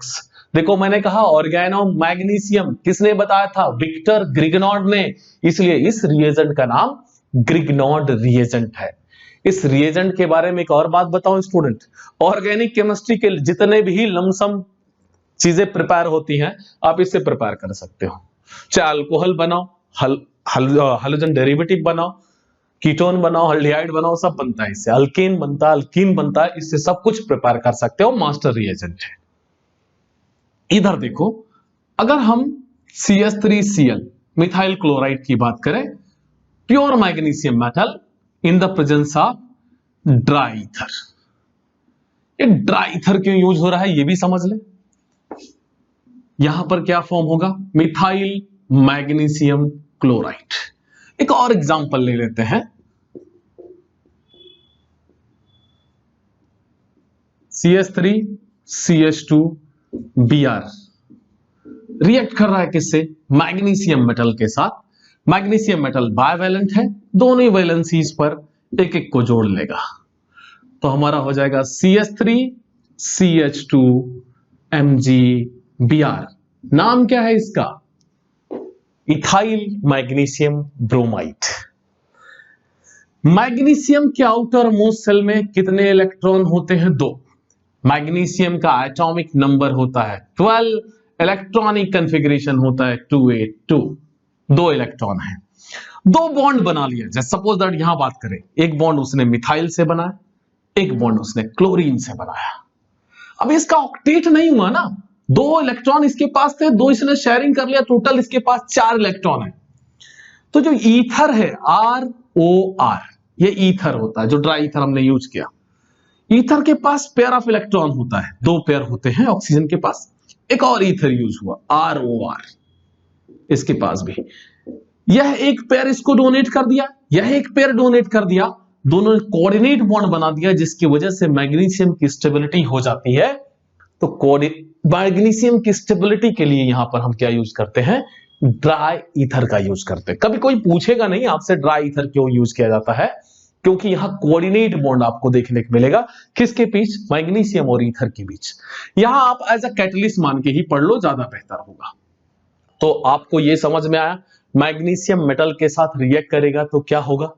देखो मैंने कहा ऑर्गेनो मैग्नीशियम, किसने बताया था? विक्टर ग्रिग्नॉड ने। इसलिए इस रिएजेंट का नाम ग्रिग्नॉड रिएजेंट है। इस रिएजेंट के बारे में एक और बात बताऊं स्टूडेंट, ऑर्गेनिक केमिस्ट्री के जितने भी लमसम चीजें प्रिपेयर होती हैं आप इससे प्रिपेयर कर सकते हो। चाहे अल्कोहल बनाओ, हाइड्रोजन डेरिवेटिव बनाओ, कीटोन बनाओ, हल्डिहाइड बनाओ, सब बनता है इससे। अल्केन बनता है, अल्कीन बनता है, इससे सब कुछ प्रिपेयर कर सकते हो। मास्टर रिएजेंट है। इधर देखो, अगर हम CH3Cl मिथाइल क्लोराइड की बात करें, pure magnesium metal in the presence of dry ether. ये ड्राई ईथर क्यों यूज हो रहा है ये भी समझ ले। यहां पर क्या फॉर्म होगा? Methyl magnesium chloride. एक और एग्जांपल ले लेते हैं, CH3CH2Br रिएक्ट कर रहा है किससे? मैग्नीशियम मेटल के साथ। मैग्नीशियम मेटल बाइवेलेंट है, दोनों ही वैलेंसीज पर एक एक को जोड़ लेगा, तो हमारा हो जाएगा CH3CH2MgBr। नाम क्या है इसका? Ethyl magnesium bromide. मैग्नीशियम के आउटर मोस्ट शेल में कितने इलेक्ट्रॉन होते हैं? 2। मैग्नीशियम का एटॉमिक नंबर होता है 12, इलेक्ट्रॉनिक कॉन्फ़िगरेशन होता है 282। 2 इलेक्ट्रॉन है, 2 बॉन्ड बना लिया। जैसे सपोज दैट यहां बात करें, एक बॉन्ड उसने मिथाइल से बनाया, एक बॉन्ड उसने क्लोरीन से बनाया। अब इसका ऑक्टेट नहीं हुआ ना, 2 इलेक्ट्रॉन इसके पास थे, 2 इसने शेयरिंग कर लिया, टोटल इसके पास 4 इलेक्ट्रॉन है। तो जो ईथर है ROR, ये ईथर होता है, जो ड्राई ईथर हमने यूज किया। ईथर के पास पेयर ऑफ इलेक्ट्रॉन होता है, 2 पेयर होते हैं ऑक्सीजन के पास। एक और ईथर यूज हुआ ROR, इसके पास भी यह एक पेयर इसको डोनेट कर दिया, यह एक पेयर डोनेट कर दिया, दोनों ने कोऑर्डिनेट बॉन्ड बना दिया, जिसकी वजह से मैग्नीशियम की स्टेबिलिटी हो जाती है। तो मैग्नीशियम की स्टेबिलिटी के लिए यहां पर हम क्या यूज करते हैं? ड्राई ईथर का यूज करते हैं। कभी कोई पूछेगा नहीं आपसे ड्राई ईथर क्यों यूज किया जाता है, क्योंकि यहां कोऑर्डिनेट बॉन्ड आपको देखने को मिलेगा। किसके बीच? मैग्नीशियम और ईथर के बीच। यहां आप एज अ कैटलिस्ट मान के ही पढ़ लो, ज्यादा बेहतर होगा। तो आपको यह समझ में आया, मैग्नीशियम मेटल के साथ रिएक्ट करेगा तो क्या होगा?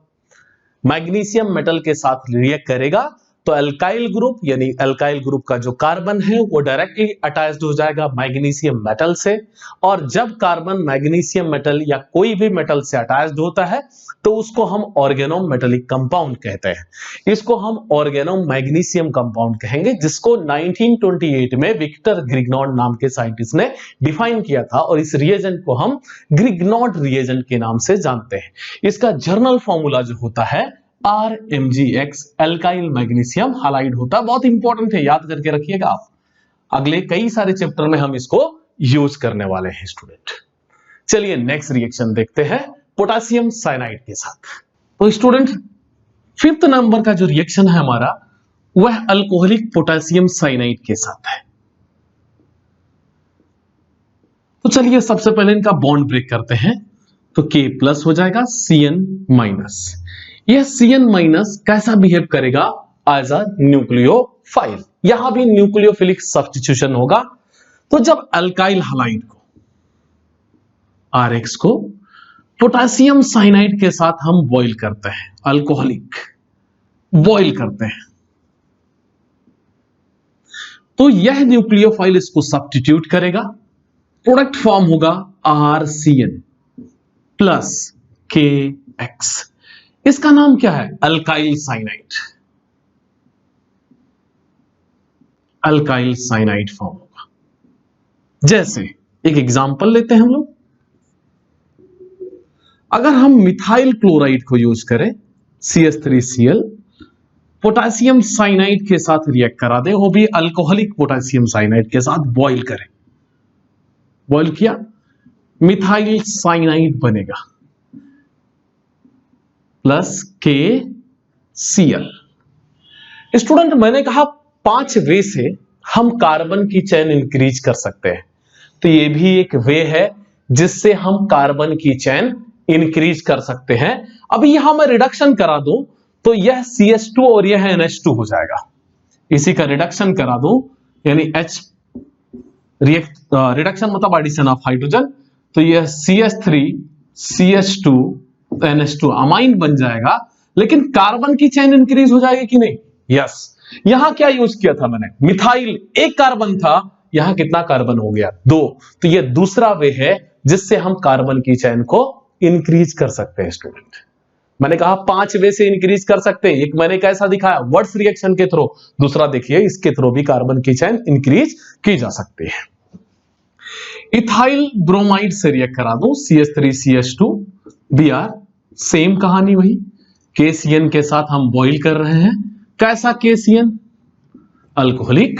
मैग्नीशियम मेटल के साथ रिएक्ट करेगा तो अल्काइल ग्रुप, यानी अल्काइल ग्रुप का जो कार्बन है वो डायरेक्टली अटैच्ड हो जाएगा मैग्नीशियम मेटल से। और जब कार्बन मैग्नीशियम मेटल या कोई भी मेटल से अटैच्ड होता है तो उसको हम ऑर्गेनोमेटेलिक कंपाउंड कहते हैं। इसको हम ऑर्गेनो मैग्नीशियम कंपाउंड कहेंगे, जिसको 1928 में विक्टर ग्रिग्नॉड नाम के साइंटिस्ट ने डिफाइन किया था, और इस रिएजेंट को हम ग्रिग्नॉड रिएजेंट के नाम से जानते हैं। इसका जर्नल फॉर्मूला जो होता है RMgX, अल्काइल मैग्नीशियम हैलाइड होता है। बहुत इंपॉर्टेंट है, याद करके रखिएगा आप। अगले कई सारे चैप्टर में हम इसको यूज करने वाले हैं स्टूडेंट। चलिए नेक्स्ट रिएक्शन देखते हैं पोटेशियम साइनाइड के साथ। तो स्टूडेंट 5th नंबर का जो रिएक्शन है हमारा, वह अल्कोहलिक पोटेशियम साइनाइड के साथ है। तो चलिए सबसे पहले इनका बॉन्ड ब्रेक करते हैं। तो K+ हो जाएगा Cn-। यह Cn- कैसा बिहेव करेगा? As a nucleophile. यहां भी न्यूक्लियोफिलिक सब्स्टिट्यूशन होगा। तो जब अल्काइल हैलाइड को, RX को पोटेशियम साइनाइड के साथ हम बॉइल करते हैं, अल्कोहलिक बॉइल करते हैं, तो यह न्यूक्लियोफाइल इसको सब्स्टिट्यूट करेगा। प्रोडक्ट फॉर्म होगा RCN+ K एक्स, इसका नाम क्या है? Alkyl cyanide. Alkyl cyanide form होगा। जैसे एक एग्जांपल लेते हैं हम लोग, अगर हम मिथाइल क्लोराइड को यूज करें CH3Cl, पोटेशियम साइनाइड के साथ रिएक्ट करा दें, वो भी अल्कोहलिक पोटेशियम साइनाइड के साथ बॉईल करें, बॉईल किया, मिथाइल साइनाइड बनेगा प्लस KCl। स्टूडेंट मैंने कहा 5 वे से हम कार्बन की चेन इंक्रीज कर सकते हैं, तो ये भी एक वे है जिससे हम कार्बन की चेन इंक्रीज कर सकते हैं। अभी यहां मैं रिडक्शन करा दूं तो यह CH2 और यह NH2 हो जाएगा, इसी का रिडक्शन करा दूं यानी H रिडक्शन मतलब एडिशन ऑफ हाइड्रोजन, तो यह CH3 CH2 NH2 अमाइन बन जाएगा, लेकिन कार्बन की चेन इंक्रीज हो जाएगी कि नहीं? यस। यहां क्या यूज किया था मैंने? मिथाइल, एक कार्बन था, यहां कितना कार्बन हो गया? 2। तो यह दूसरा वे है जिससे हम कार्बन की चेन को इंक्रीज कर सकते हैं। स्टूडेंट मैंने कहा 5 वे से इंक्रीज कर सकते हैं, एक मैंने कैसा दिखाया? वर्ड्स रिएक्शन के थ्रू, दूसरा देखिए इसके थ्रू भी कार्बन की चेन इंक्रीज की जा सकती है। इथाइल ब्रोमाइड से रिएक्ट करा दो, CH3CH2 Br, सेम कहानी वही, KCN के साथ हम बॉइल कर रहे हैं। कैसा KCN? अल्कोहलिक,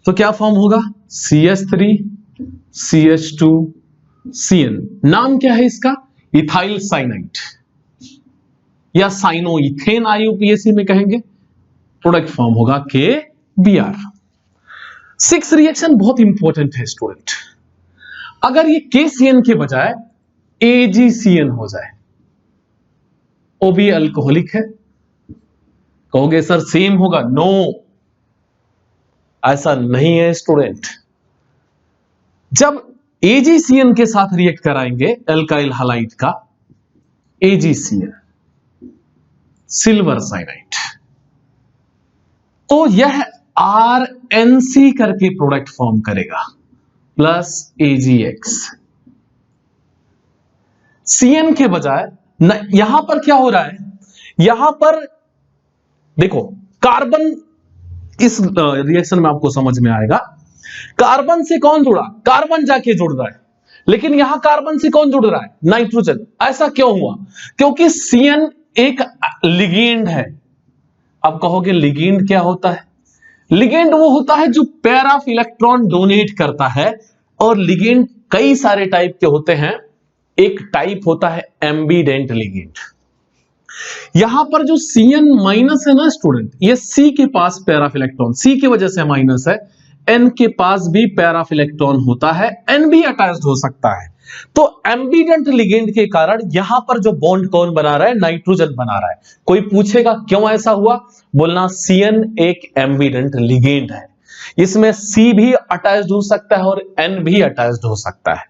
तो क्या फॉर्म होगा? CH3CH2CN। नाम क्या है इसका? इथाइल साइनाइड या साइनोइथेन IUPAC में कहेंगे। प्रोडक्ट फॉर्म होगा KBr। 6 रिएक्शन बहुत इंपॉर्टेंट है स्टूडेंट। अगर ये KCN के बजाय AgCN हो जाए, वो भी अल्कोहलिक है, कहोगे सर सेम होगा? नो, ऐसा नहीं है स्टूडेंट। जब AgCN के साथ रिएक्ट कराएंगे अल्काइल हैलाइड का, AgCN सिल्वर साइनाइड, तो यह RNC करके प्रोडक्ट फॉर्म करेगा प्लस AgX। CN के बजाय यहां पर क्या हो रहा है? यहां पर देखो कार्बन, इस रिएक्शन में आपको समझ में आएगा, कार्बन से कौन जुड़ा? कार्बन जाके जुड़ रहा है, लेकिन यहां कार्बन से कौन जुड़ रहा है? नाइट्रोजन। ऐसा क्यों हुआ? क्योंकि CN एक लिगेंड है। अब कहोगे लिगेंड क्या होता है? लिगेंड वो होता है जो पेयर ऑफ इलेक्ट्रॉन डोनेट करता है, और लिगेंड कई सारे टाइप के होते हैं। एक टाइप होता है एम्बिडेंट लिगेंड। यहां पर जो CN माइनस है ना स्टूडेंट, ये C के पास पेयर ऑफ इलेक्ट्रॉन, C की वजह से माइनस है, N के पास भी पेयर ऑफ इलेक्ट्रॉन होता है, N भी अटैच्ड हो सकता है। तो एम्बिडेंट लिगेंड के कारण यहां पर जो बॉन्ड कौन बना रहा है? नाइट्रोजन बना रहा है। कोई पूछेगा क्यों ऐसा हुआ? बोलना CN एक एम्बिडेंट लिगेंड है, इसमें C भी अटैच्ड हो सकता है और N भी अटैच्ड हो सकता है।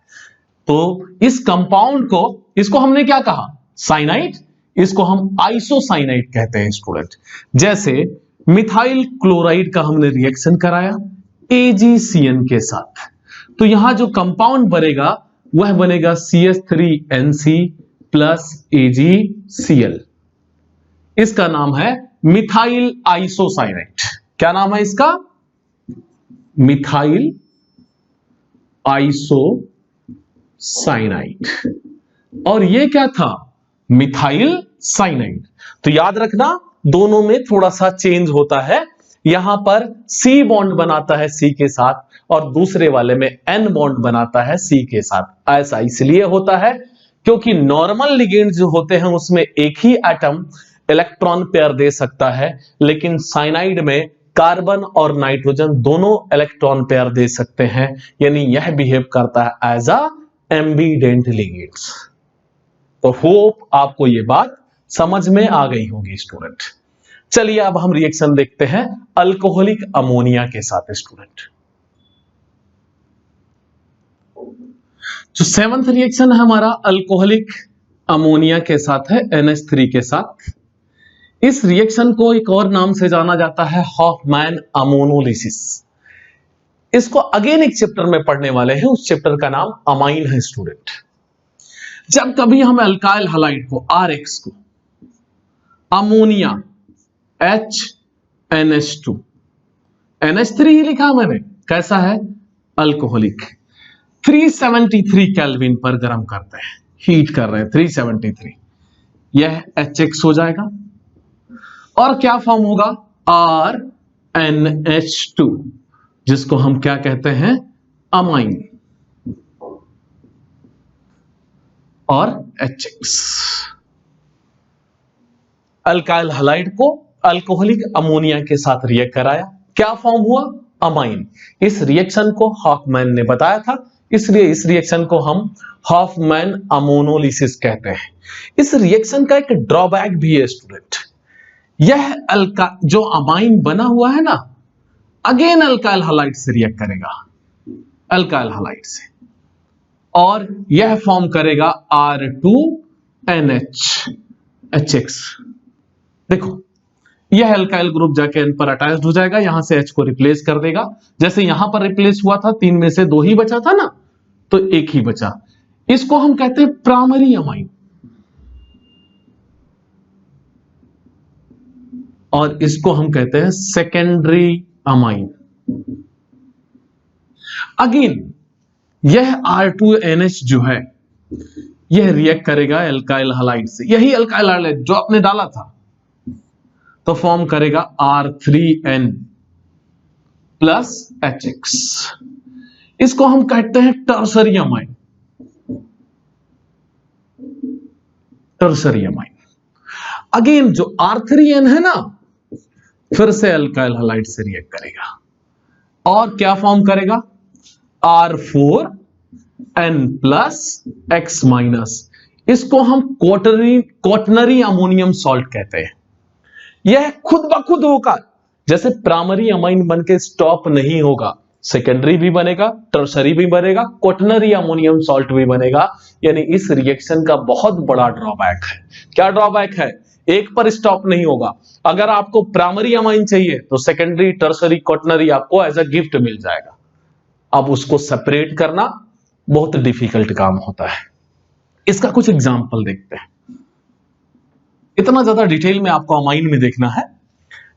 तो इस कंपाउंड को, इसको हमने क्या कहा? साइनाइड, इसको हम आइसोसाइनाइड कहते हैं स्टूडेंट। जैसे मिथाइल क्लोराइड का हमने रिएक्शन कराया AgCN के साथ, तो यहां जो कंपाउंड बनेगा वह बनेगा CH3NC प्लस AgCl। इसका नाम है मिथाइल आइसोसाइनाइड। क्या नाम है इसका? Methyl isocyanide. और ये क्या था? Methyl cyanide. तो याद रखना दोनों में थोड़ा सा चेंज होता है। यहां पर C बॉन्ड बनाता है C के साथ, और दूसरे वाले में N बॉन्ड बनाता है C के साथ। ऐसा इसलिए होता है क्योंकि नॉर्मल लिगेंड जो होते हैं उसमें एक ही एटम इलेक्ट्रॉन पेयर दे सकता है, लेकिन साइनाइड में कार्बन और नाइट्रोजन दोनों इलेक्ट्रॉन पेयर दे सकते हैं, यानी यह बिहेव करता है एज अ एम्बिडेंट लिगेंड्स। तो होप आपको यह बात समझ में आ गई होगी स्टूडेंट। चलिए अब हम रिएक्शन देखते हैं अल्कोहलिक अमोनिया के साथ स्टूडेंट। जो 7th रिएक्शन है हमारा अल्कोहलिक अमोनिया के साथ है, NH3 के साथ। इस रिएक्शन को एक और नाम से जाना जाता है हॉफमैन अमोनोलिसिस। इसको अगेन एक चैप्टर में पढ़ने वाले हैं, उस चैप्टर का नाम अमाइन है स्टूडेंट। जब कभी हम अल्काइल हलाइड को RX को अमोनिया HNH2 NH3 ही लिखा मैंने, कैसा है अल्कोहलिक, 373 केल्विन पर गर्म करते हैं, हीट कर रहे हैं 373, यह HX हो जाएगा और क्या फॉर्म होगा RNH2 जिसको हम क्या कहते हैं अमाइन और HX। अल्काइल हलाइड को अल्कोहलिक अमोनिया के साथ रिएक्ट कराया, क्या फॉर्म हुआ अमाइन। इस रिएक्शन को हॉफमैन ने बताया था, इसलिए इस रिएक्शन को हम हॉफमैन अमोनोलिसिस कहते हैं। इस रिएक्शन का एक ड्रॉबैक भी है स्टूडेंट, यह जो अमाइन बना हुआ है ना, अगेन अल्काइल हलाइड से रिएक्ट करेगा, अल्काइल हलाइड से, और यह फॉर्म करेगा R2NH HX। देखो यह अल्काइल ग्रुप जाके N पर अटैच्ड हो जाएगा, यहां से H को रिप्लेस कर देगा, जैसे यहां पर रिप्लेस हुआ था 3 में से 2 ही बचा था ना, तो 1 ही बचा। इसको हम कहते हैं प्राइमरी अमाइन और इसको हम कहते हैं सेकेंडरी अमाइन। अगेन यह R2NH जो है यह रिएक्ट करेगा अल्काइल हलाइड से, यही अल्काइल हलाइड जो आपने डाला था, तो फॉर्म करेगा R3N प्लस HX। इसको हम कहते हैं tertiary amine, tertiary amine. Again जो R3N है ना, फिर से अल्काइल हलाइड से रिएक्ट करेगा और क्या फॉर्म करेगा R4N प्लस X माइनस। इसको हम क्वाटरनरी अमोनियम सॉल्ट कहते हैं। यह खुद ब खुद होगा, जैसे प्राइमरी अमाइन बनके स्टॉप नहीं होगा, सेकेंडरी भी बनेगा, टर्सरी भी बनेगा, क्वाटरनरी अमोनियम सॉल्ट भी बनेगा। यानी इस रिएक्शन का बहुत बड़ा ड्रॉबैक है। क्या ड्रॉबैक है? एक पर स्टॉप नहीं होगा। अगर आपको प्राइमरी अमाइन चाहिए तो सेकेंडरी, टर्सरी, क्वाटरनरी आपको एज अ गिफ्ट मिल जाएगा। अब उसको सेपरेट करना बहुत डिफिकल्ट काम होता है। इसका कुछ एग्जाम्पल देखते हैं, इतना ज्यादा डिटेल में आपको अमाइन में देखना है।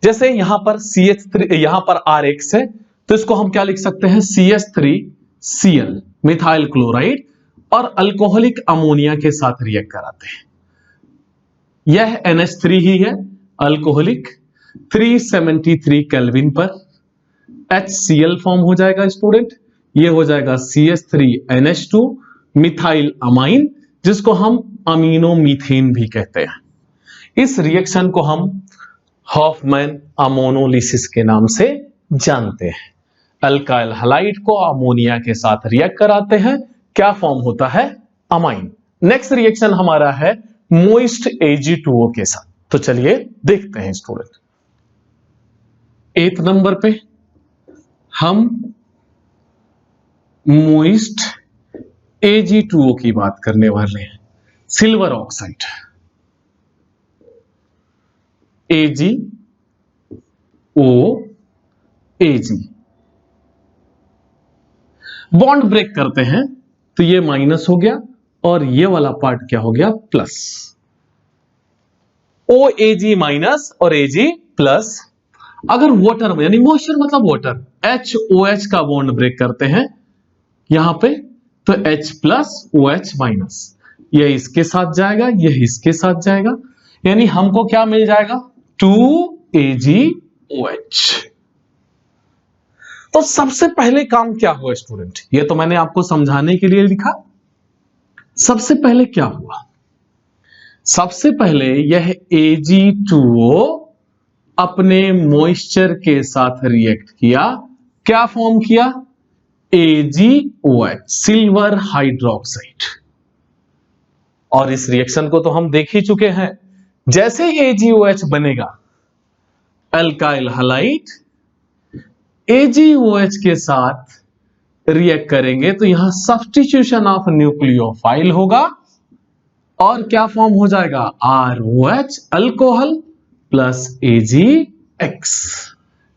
जैसे यहां पर CH3, यहां पर RX है, तो इसको हम क्या लिख सकते हैं CH3Cl मिथाइल क्लोराइड, और अल्कोहलिक अमोनिया के साथ रिएक्ट कराते हैं। यह NH3 ही है अल्कोहलिक, 373 केल्विन पर HCl फॉर्म हो जाएगा स्टूडेंट। ये हो जाएगा CH3NH2 मिथाइल अमाइन, जिसको हम अमीनो मीथेन भी कहते हैं। इस रिएक्शन को हम हॉफमैन अमोनोलिसिस के नाम से जानते हैं। अल्काइल हलाइड को अमोनिया के साथ रिएक्ट कराते हैं, क्या फॉर्म होता है अमाइन। नेक्स्ट रिएक्शन हमारा है मोइस्ट Ag2O के साथ। तो चलिए देखते हैं स्टूडेंट। 8 नंबर पे हम मोइस्ट Ag2O की बात करने वाले हैं। Silver oxide AgOAg, bond break करते हैं तो ये माइनस हो गया और ये वाला पार्ट क्या हो गया प्लस। OAg माइनस और Ag प्लस। अगर वाटर में, यानी मॉइस्चर मतलब वाटर, HOH का बॉन्ड ब्रेक करते हैं यहां पे, तो H प्लस OH माइनस, यह इसके साथ जाएगा, यह इसके साथ जाएगा, यानी हमको क्या मिल जाएगा 2AgOH। तो सबसे पहले काम क्या हुआ स्टूडेंट, ये तो मैंने आपको समझाने के लिए लिखा। सबसे पहले क्या हुआ, सबसे पहले यह Ag2O अपने मॉइस्चर के साथ रिएक्ट किया, क्या फॉर्म किया AgOH, सिल्वर हाइड्रोक्साइड। और इस रिएक्शन को तो हम देख ही चुके हैं। जैसे AgOH बनेगा, अल्काइल हलाइड AgOH के साथ रिएक्ट करेंगे तो यहां सब्स्टिट्यूशन ऑफ न्यूक्लियोफाइल होगा और क्या फॉर्म हो जाएगा ROH alcohol plus AgX।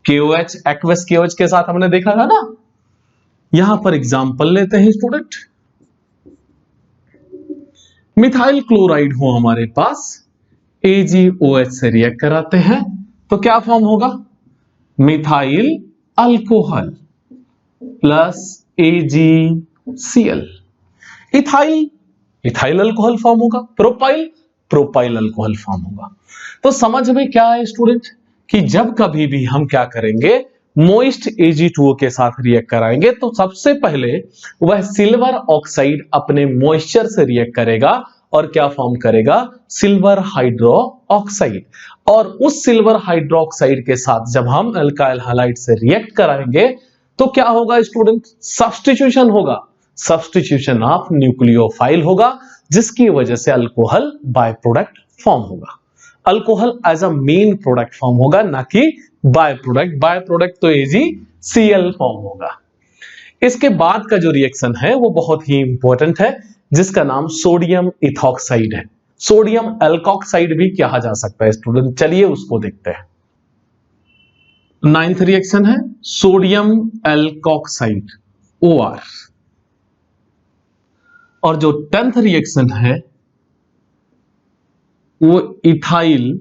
KOH aqueous KOH के साथ हमने देखा था ना। यहां पर एग्जांपल लेते हैं स्टूडेंट। मिथाइल क्लोराइड हो हमारे पास, AgOH से रिएक्ट कराते हैं तो क्या फॉर्म होगा, methyl alcohol plus AgCl, ethyl ethyl alcohol form होगा, प्रोपाइल प्रोपाइल अल्कोहल फॉर्म होगा। तो समझ में क्या है स्टूडेंट कि जब कभी भी हम क्या करेंगे, मोइस्ट Ag2O के साथ रिएक्ट कराएंगे तो सबसे पहले वह सिल्वर ऑक्साइड अपने मॉइस्चर से रिएक्ट करेगा और क्या फॉर्म करेगा, सिल्वर हाइड्रो ऑक्साइड। और उस सिल्वर हाइड्रो ऑक्साइड के साथ जब हम अल्काइल हैलाइड से रिएक्ट कराएंगे तो क्या होगा स्टूडेंट, सब्स्टिट्यूशन होगा, सब्स्टिट्यूशन ऑफ न्यूक्लियोफाइल होगा, जिसकी वजह से अल्कोहल बाय प्रोडक्ट फॉर्म होगा। Alcohol as a main product form होगा, ना कि बाय प्रोडक्ट। बाय प्रोडक्ट तो AgCl फॉर्म होगा। इसके बाद का जो रिएक्शन है वो बहुत ही इंपॉर्टेंट है, जिसका नाम सोडियम इथॉक्साइड है। सोडियम एल्कोक्साइड भी कहा जा सकता है स्टूडेंट, चलिए उसको देखते हैं। 9th रिएक्शन है सोडियम एल्कोक्साइड OR, और जो 10th रिएक्शन है वो इथाइल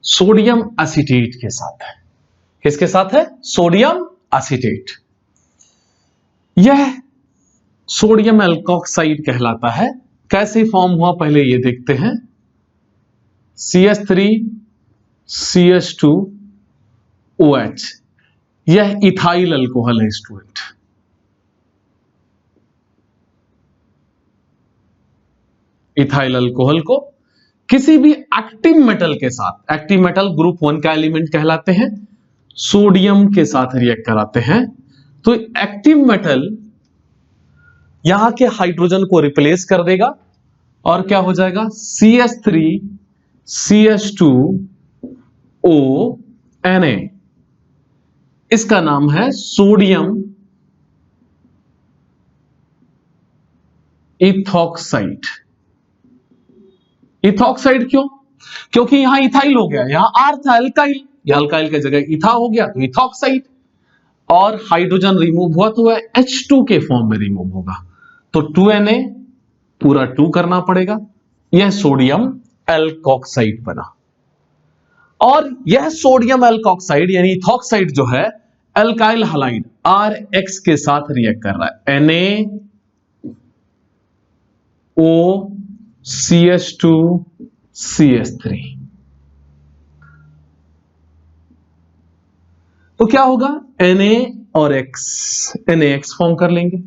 सोडियम एसीटेट के साथ है। किसके साथ है, सोडियम एसीटेट। यह सोडियम एल्कोक्साइड कहलाता है। कैसे फॉर्म हुआ पहले ये देखते हैं, CH3 CH2OH, यह इथाइल अल्कोहल है स्टूडेंट। इथाइल अल्कोहल को किसी भी एक्टिव मेटल के साथ, एक्टिव मेटल ग्रुप 1 का एलिमेंट कहलाते हैं, सोडियम के साथ रिएक्ट कराते हैं तो एक्टिव मेटल यहां के हाइड्रोजन को रिप्लेस कर देगा और क्या हो जाएगा, CH3 CH2ONA। इसका नाम है सोडियम इथॉक्साइड। इथॉक्साइड क्यों, क्योंकि यहां इथाइल हो गया, यहां R था अल्काइल, यह अल्काइल की जगह इथा हो गया तो इथॉक्साइड, और हाइड्रोजन रिमूव हुआ तो वह H2 के फॉर्म में रिमूव होगा, तो 2Na पूरा 2 करना पड़ेगा, यह सोडियम एल्कोक्साइड बना। और यह सोडियम एल्कोक्साइड यानी इथॉक्साइड जो है अल्काइल हैलाइड RX के साथ रिएक्ट कर रहा है, NaOCH2CH3, तो क्या होगा, Na और X, NaX फॉर्म कर लेंगे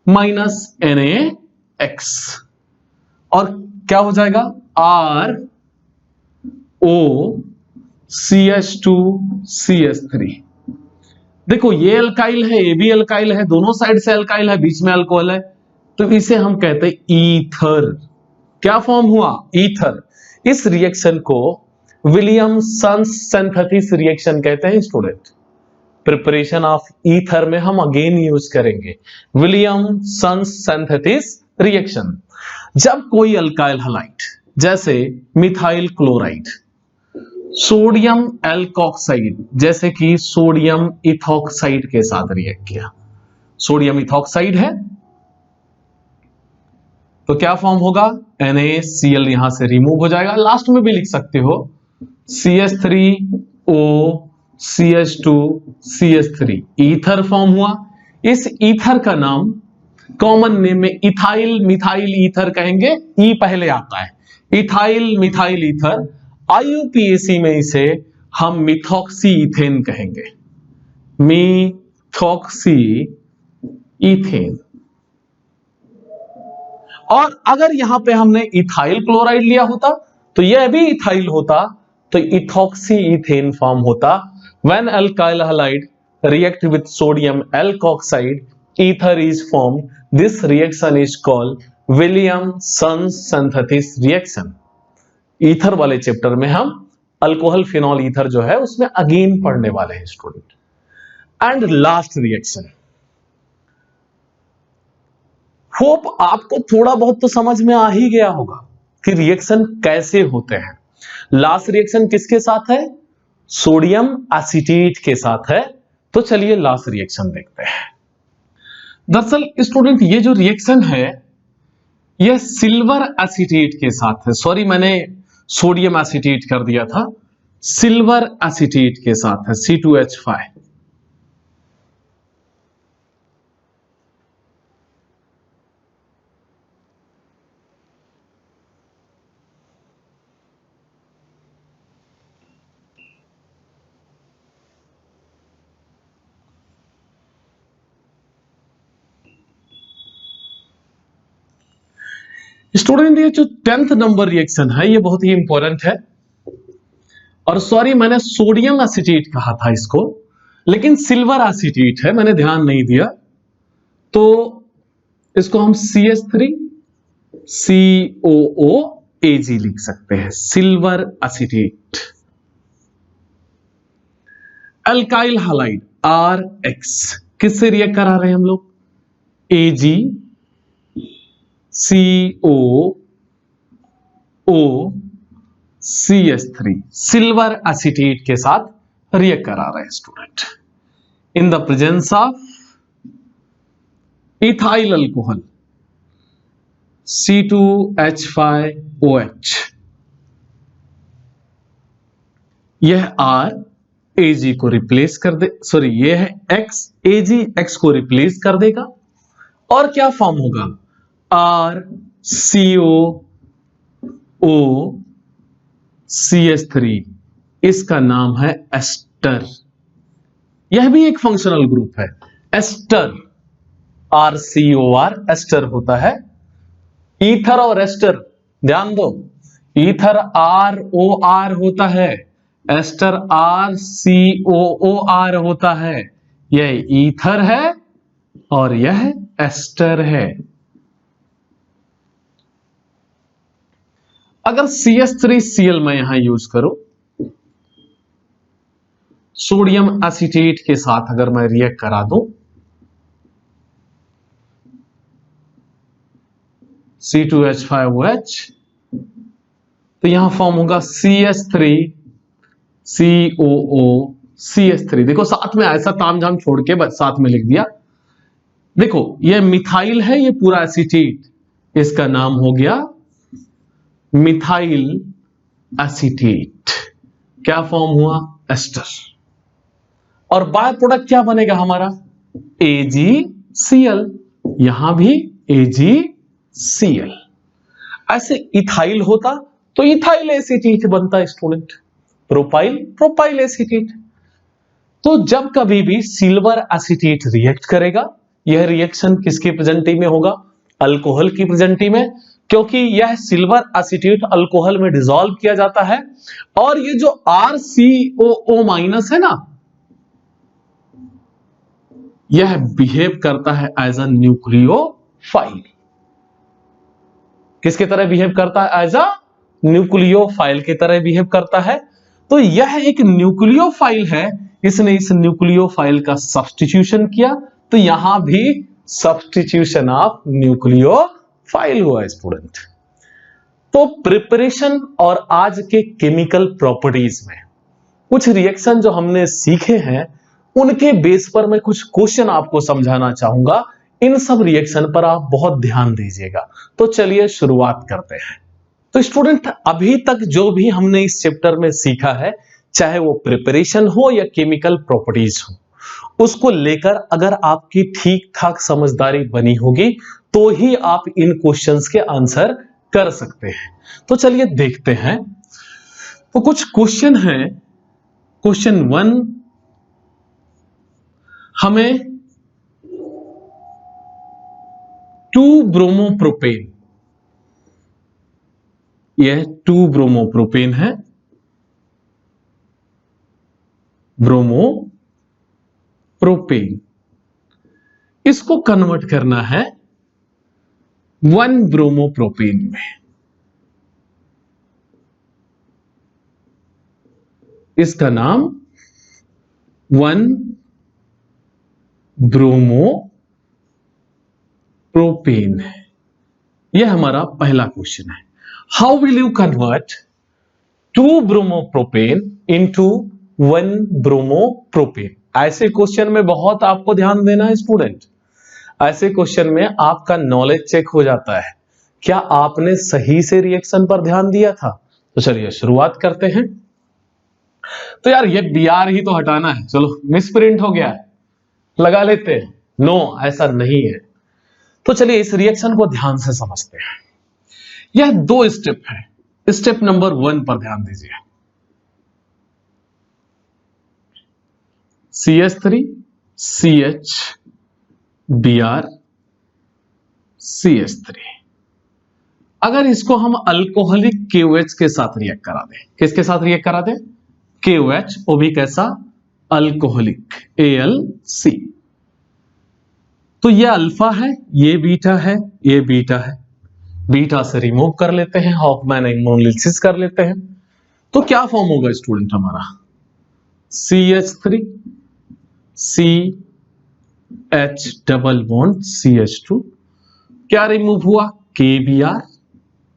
माइनस NaX, और क्या हो जाएगा ROCH2CH3। देखो ये अल्काइल है, ये भी अल्काइल है, दोनों साइड से अल्काइल है, बीच में अल्कोहल है, तो इसे हम कहते हैं ईथर। क्या फॉर्म हुआ, ईथर। इस रिएक्शन को विलियमसन सिंथेसिस रिएक्शन कहते हैं स्टूडेंट। प्रिपरेशन ऑफ ईथर में हम अगेन यूज करेंगे विलियमसन सिंथेसिस रिएक्शन। जब कोई अल्काइल हैलाइड जैसे मिथाइल क्लोराइड, सोडियम एल्कोक्साइड जैसे कि सोडियम इथॉक्साइड के साथ रिएक्ट किया, सोडियम इथॉक्साइड है तो क्या फॉर्म होगा, NaCl यहां से रिमूव हो जाएगा, लास्ट में भी लिख सकते हो CH3OCH2CH3, ईथर फॉर्म हुआ। इस ईथर का नाम कॉमन नेम में इथाइल मिथाइल ईथर कहेंगे, ई पहले आता है, इथाइल मिथाइल ईथर। IUPAC में इसे हम मिथॉक्सी इथेन कहेंगे, मिथॉक्सी इथेन। और अगर यहां पे हमने इथाइल क्लोराइड लिया होता तो यह भी इथाइल होता, तो इथॉक्सी इथेन फॉर्म होता। When alkyl halide react with sodium alkoxide, ether is formed. This reaction is called Williamson synthesis reaction. Ether वाले चैप्टर में हम अल्कोहल फिनॉल ईथर जो है उसमें अगेन पढ़ने वाले हैं student. And last reaction, hope आपको थोड़ा बहुत तो समझ में आ ही गया होगा कि रिएक्शन कैसे होते हैं। लास्ट रिएक्शन किसके साथ है, सोडियम एसीटेट के साथ है। तो चलिए लास्ट रिएक्शन देखते हैं। दरअसल स्टूडेंट ये जो रिएक्शन है यह सिल्वर एसीटेट के साथ है, सॉरी मैंने सोडियम एसीटेट कर दिया था, सिल्वर एसीटेट के साथ है C2H5। स्टूडेंट ये जो 10th नंबर रिएक्शन है ये बहुत ही इंपॉर्टेंट है, और सॉरी मैंने सोडियम एसीटेट कहा था इसको, लेकिन सिल्वर एसीटेट है, मैंने ध्यान नहीं दिया, तो इसको हम CH3COOAg लिख सकते हैं, silver acetate. Alkyl halide RX किससे रिएक्ट करा रहे हैं हम लोग, AgCOOCH3 सिल्वर एसीटेट के साथ रिएक्ट करा रहे हैं student in the presence of ethyl alcohol C2H5OH। यह R Ag को रिप्लेस कर दे, सॉरी यह है X, Ag X को रिप्लेस कर देगा और क्या फॉर्म होगा, RCOOCH3, इसका नाम है एस्टर। यह भी एक फंक्शनल ग्रुप है एस्टर, RCOR एस्टर होता है। ईथर और एस्टर ध्यान दो, ईथर ROR होता है, एस्टर RCOOR होता है। यह ईथर है और यह एस्टर है। अगर CH3Cl मैं यहां यूज करूं, सोडियम एसीटेट के साथ अगर मैं रिएक्ट करा दूं, C2H5OH, तो यहां फॉर्म होगा CH3COOCH3। देखो साथ में ऐसा तामझाम छोड़ के बस साथ में लिख दिया। देखो ये मिथाइल है, ये पूरा एसीटेट, इसका नाम हो गया मिथाइल एसीटेट। क्या फॉर्म हुआ, एस्टर। और बाय प्रोडक्ट क्या बनेगा हमारा, AgCl, यहां भी AgCl। ऐसे इथाइल होता तो इथाइल एसीटेट बनता है स्टूडेंट, प्रोपाइल एसीटेट। तो जब कभी भी सिल्वर एसीटेट रिएक्ट करेगा, यह रिएक्शन किसके प्रेजेंटी में होगा, अल्कोहल की प्रेजेंटी में, क्योंकि यह सिल्वर एसीटेट अल्कोहल में डिसॉल्व किया जाता है। और ये जो RCOO- है ना, यह बिहेव करता है एज अ न्यूक्लियोफाइल। किसके तरह बिहेव करता है, एज अ न्यूक्लियोफाइल के तरह बिहेव करता है। तो यह एक न्यूक्लियोफाइल है, इसने इस न्यूक्लियोफाइल का सब्स्टिट्यूशन किया, तो यहां भी सब्स्टिट्यूशन ऑफ न्यूक्लियोफाइल हुआ स्टूडेंट। तो प्रिपरेशन और आज के केमिकल प्रॉपर्टीज में कुछ रिएक्शन जो हमने सीखे हैं, उनके बेस पर मैं कुछ क्वेश्चन आपको समझाना चाहूंगा। इन सब रिएक्शन पर आप बहुत ध्यान दीजिएगा। तो चलिए शुरुआत करते हैं। तो स्टूडेंट अभी तक जो भी हमने इस चैप्टर में सीखा है, चाहे वो प्रिपरेशन हो या केमिकल प्रॉपर्टीज हो, उसको लेकर अगर आपकी ठीक ठाक समझदारी बनी होगी तो ही आप इन क्वेश्चंस के आंसर कर सकते हैं। तो चलिए देखते हैं। तो कुछ क्वेश्चन हैं। क्वेश्चन 1 हमें 2-ब्रोमोप्रोपेन, यह 2-ब्रोमोप्रोपेन है, ब्रोमोप्रोपेन, इसको कन्वर्ट करना है 1-ब्रोमोप्रोपेन में। इसका नाम 1-ब्रोमोप्रोपेन है। यह हमारा पहला क्वेश्चन है। How will you convert two bromopropane into one bromopropane? ऐसे क्वेश्चन में बहुत आपको ध्यान देना है स्टूडेंट। ऐसे क्वेश्चन में आपका नॉलेज चेक हो जाता है, क्या आपने सही से रिएक्शन पर ध्यान दिया था। तो चलिए शुरुआत करते हैं। तो यार ये Br ही तो हटाना है, चलो मिसप्रिंट हो गया है, लगा लेते हैं। नो, ऐसा नहीं है। तो चलिए इस रिएक्शन को ध्यान से समझते हैं। यह 2 स्टेप है। स्टेप नंबर 1 पर ध्यान दीजिए। CH3 CH Br CH3, अगर इसको हम अल्कोहलिक KOH के साथ रिएक्ट करा दें, किसके साथ रिएक्ट करा दें, KOH, वो भी कैसा, अल्कोहलिक AlC, तो ये अल्फा है, ये बीटा है, ये बीटा है, बीटा से रिमूव कर लेते हैं, हॉफमैन एनालिसिस कर लेते हैं, तो क्या फॉर्म होगा स्टूडेंट हमारा, CH3 CH double bond CH2, क्या रिमूव हुआ, KBr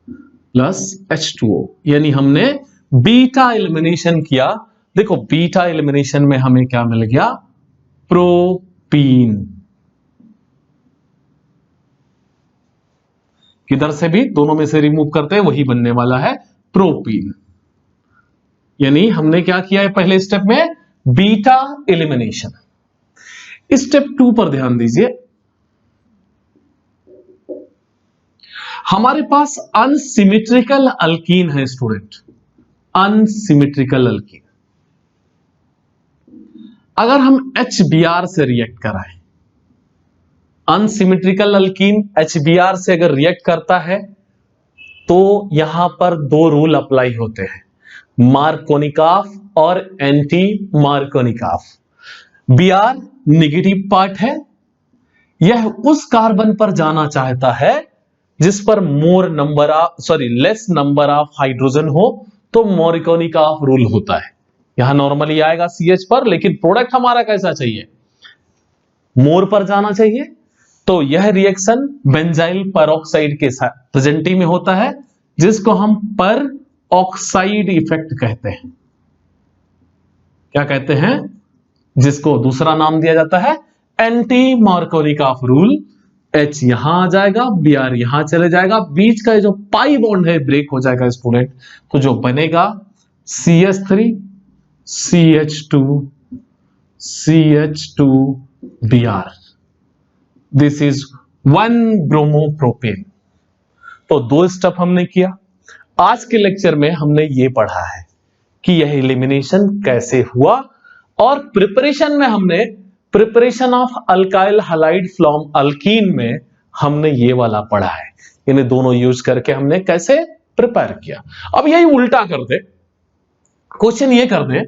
प्लस H2O, यानी हमने बीटा एलिमिनेशन किया। देखो बीटा एलिमिनेशन में हमें क्या मिल गया, प्रोपीन। किधर से भी दोनों में से रिमूव करते हैं वही बनने वाला है प्रोपीन। यानी हमने क्या किया है पहले स्टेप में, बीटा एलिमिनेशन। स्टेप 2 पर ध्यान दीजिए। हमारे पास अनसिमेट्रिकल अल्कीन है स्टूडेंट, अनसिमेट्रिकल अल्कीन। अगर हम HBr से रिएक्ट कराएं, अनसिमेट्रिकल अल्कीन HBr से अगर रिएक्ट करता है तो यहां पर 2 रूल अप्लाई होते हैं, मार्कोनिकॉफ और anti Markovnikov. Br negative part है, यह उस कार्बन पर जाना चाहता है जिस पर लेस नंबर ऑफ हाइड्रोजन हो, तो मार्कोनिकॉफ रूल होता है। यहां नॉर्मली आएगा CH पर, लेकिन प्रोडक्ट हमारा कैसा चाहिए, मोर पर जाना चाहिए। तो यह रिएक्शन बेंजाइल परऑक्साइड के साथ प्रेजेंटी में होता है, जिसको हम पर ऑक्साइड इफेक्ट कहते हैं। क्या कहते हैं, जिसको दूसरा नाम दिया जाता है एंटी मार्कोनिकॉफ रूल। H यहां आ जाएगा, Br यहां चले जाएगा, बीच का जो पाई बॉन्ड है ब्रेक हो जाएगा स्टूडेंट। तो जो बनेगा CH3 CH2 CH2 Br, this is 1 bromopropane. तो 2 स्टेप हमने किया। आज के लेक्चर में हमने ये पढ़ा है कि यह एलिमिनेशन कैसे हुआ, और प्रिपरेशन में हमने preparation of alkyl halide from alkyne में हमने ये वाला पढ़ा है। इन्हें दोनों यूज करके हमने कैसे प्रिपेयर किया। अब यही उल्टा कर दे, क्वेश्चन ये कर दे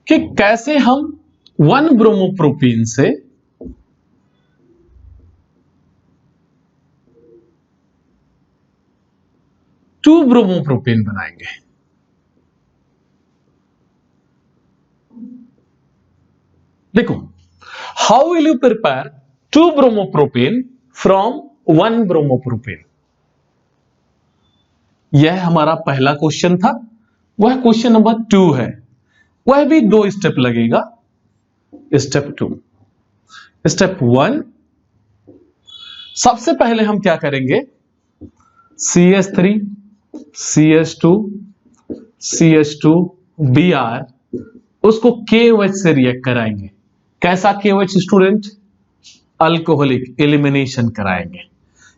कि कैसे हम 1 ब्रोमोप्रोपीन से 2 ब्रोमोप्रोपेन बनाएंगे। देखो, how will you prepare 2 bromopropane from 1 bromopropane. यह हमारा पहला क्वेश्चन था, वह क्वेश्चन नंबर 2 है, वह भी 2 स्टेप लगेगा। स्टेप 2, स्टेप 1, सबसे पहले हम क्या करेंगे, CH3 CH2 CH2 Br, उसको KOH से रिएक्ट कराएंगे। कैसा KOH स्टूडेंट, अल्कोहलिक एलिमिनेशन कराएंगे।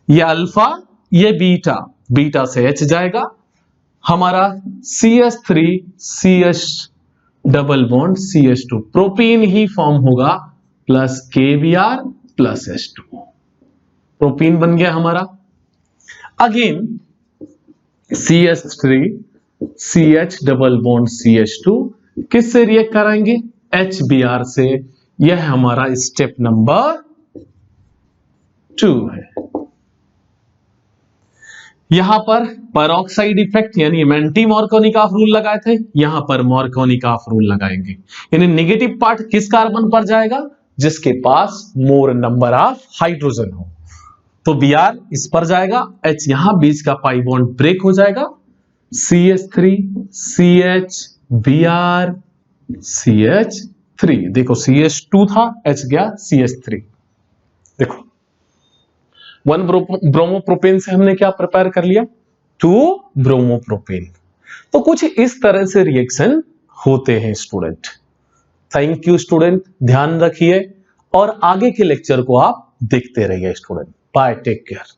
ये अल्फा, ये बीटा, बीटा से H जाएगा, हमारा CH3 CH double bond CH2, propene ही फॉर्म होगा, plus KBr plus H2, propene बन गया हमारा। Again CH3 CH double bond CH2 किससे रिएक्ट कराएंगे, HBr से। यह हमारा स्टेप नंबर 2 है। यहां पर परऑक्साइड इफेक्ट यानी एंटी मार्कोनिकॉफ रूल लगाए थे, यहां पर मार्कोनिकॉफ रूल लगाएंगे। यानी नेगेटिव पार्ट किस कार्बन पर जाएगा, जिसके पास मोर नंबर ऑफ हाइड्रोजन हो। तो Br इस पर जाएगा, H यहां बीच का पाई बॉन्ड ब्रेक हो जाएगा, CH3 CH Br CH3। देखो CH2 था, H गया CH3। देखो 1 ब्रोमोप्रोपेन से हमने क्या प्रिपेयर कर लिया, 2 ब्रोमोप्रोपेन। तो कुछ इस तरह से रिएक्शन होते हैं स्टूडेंट। थैंक यू स्टूडेंट, ध्यान रखिए और आगे के लेक्चर को आप देखते रहिए स्टूडेंट। Bye, take care.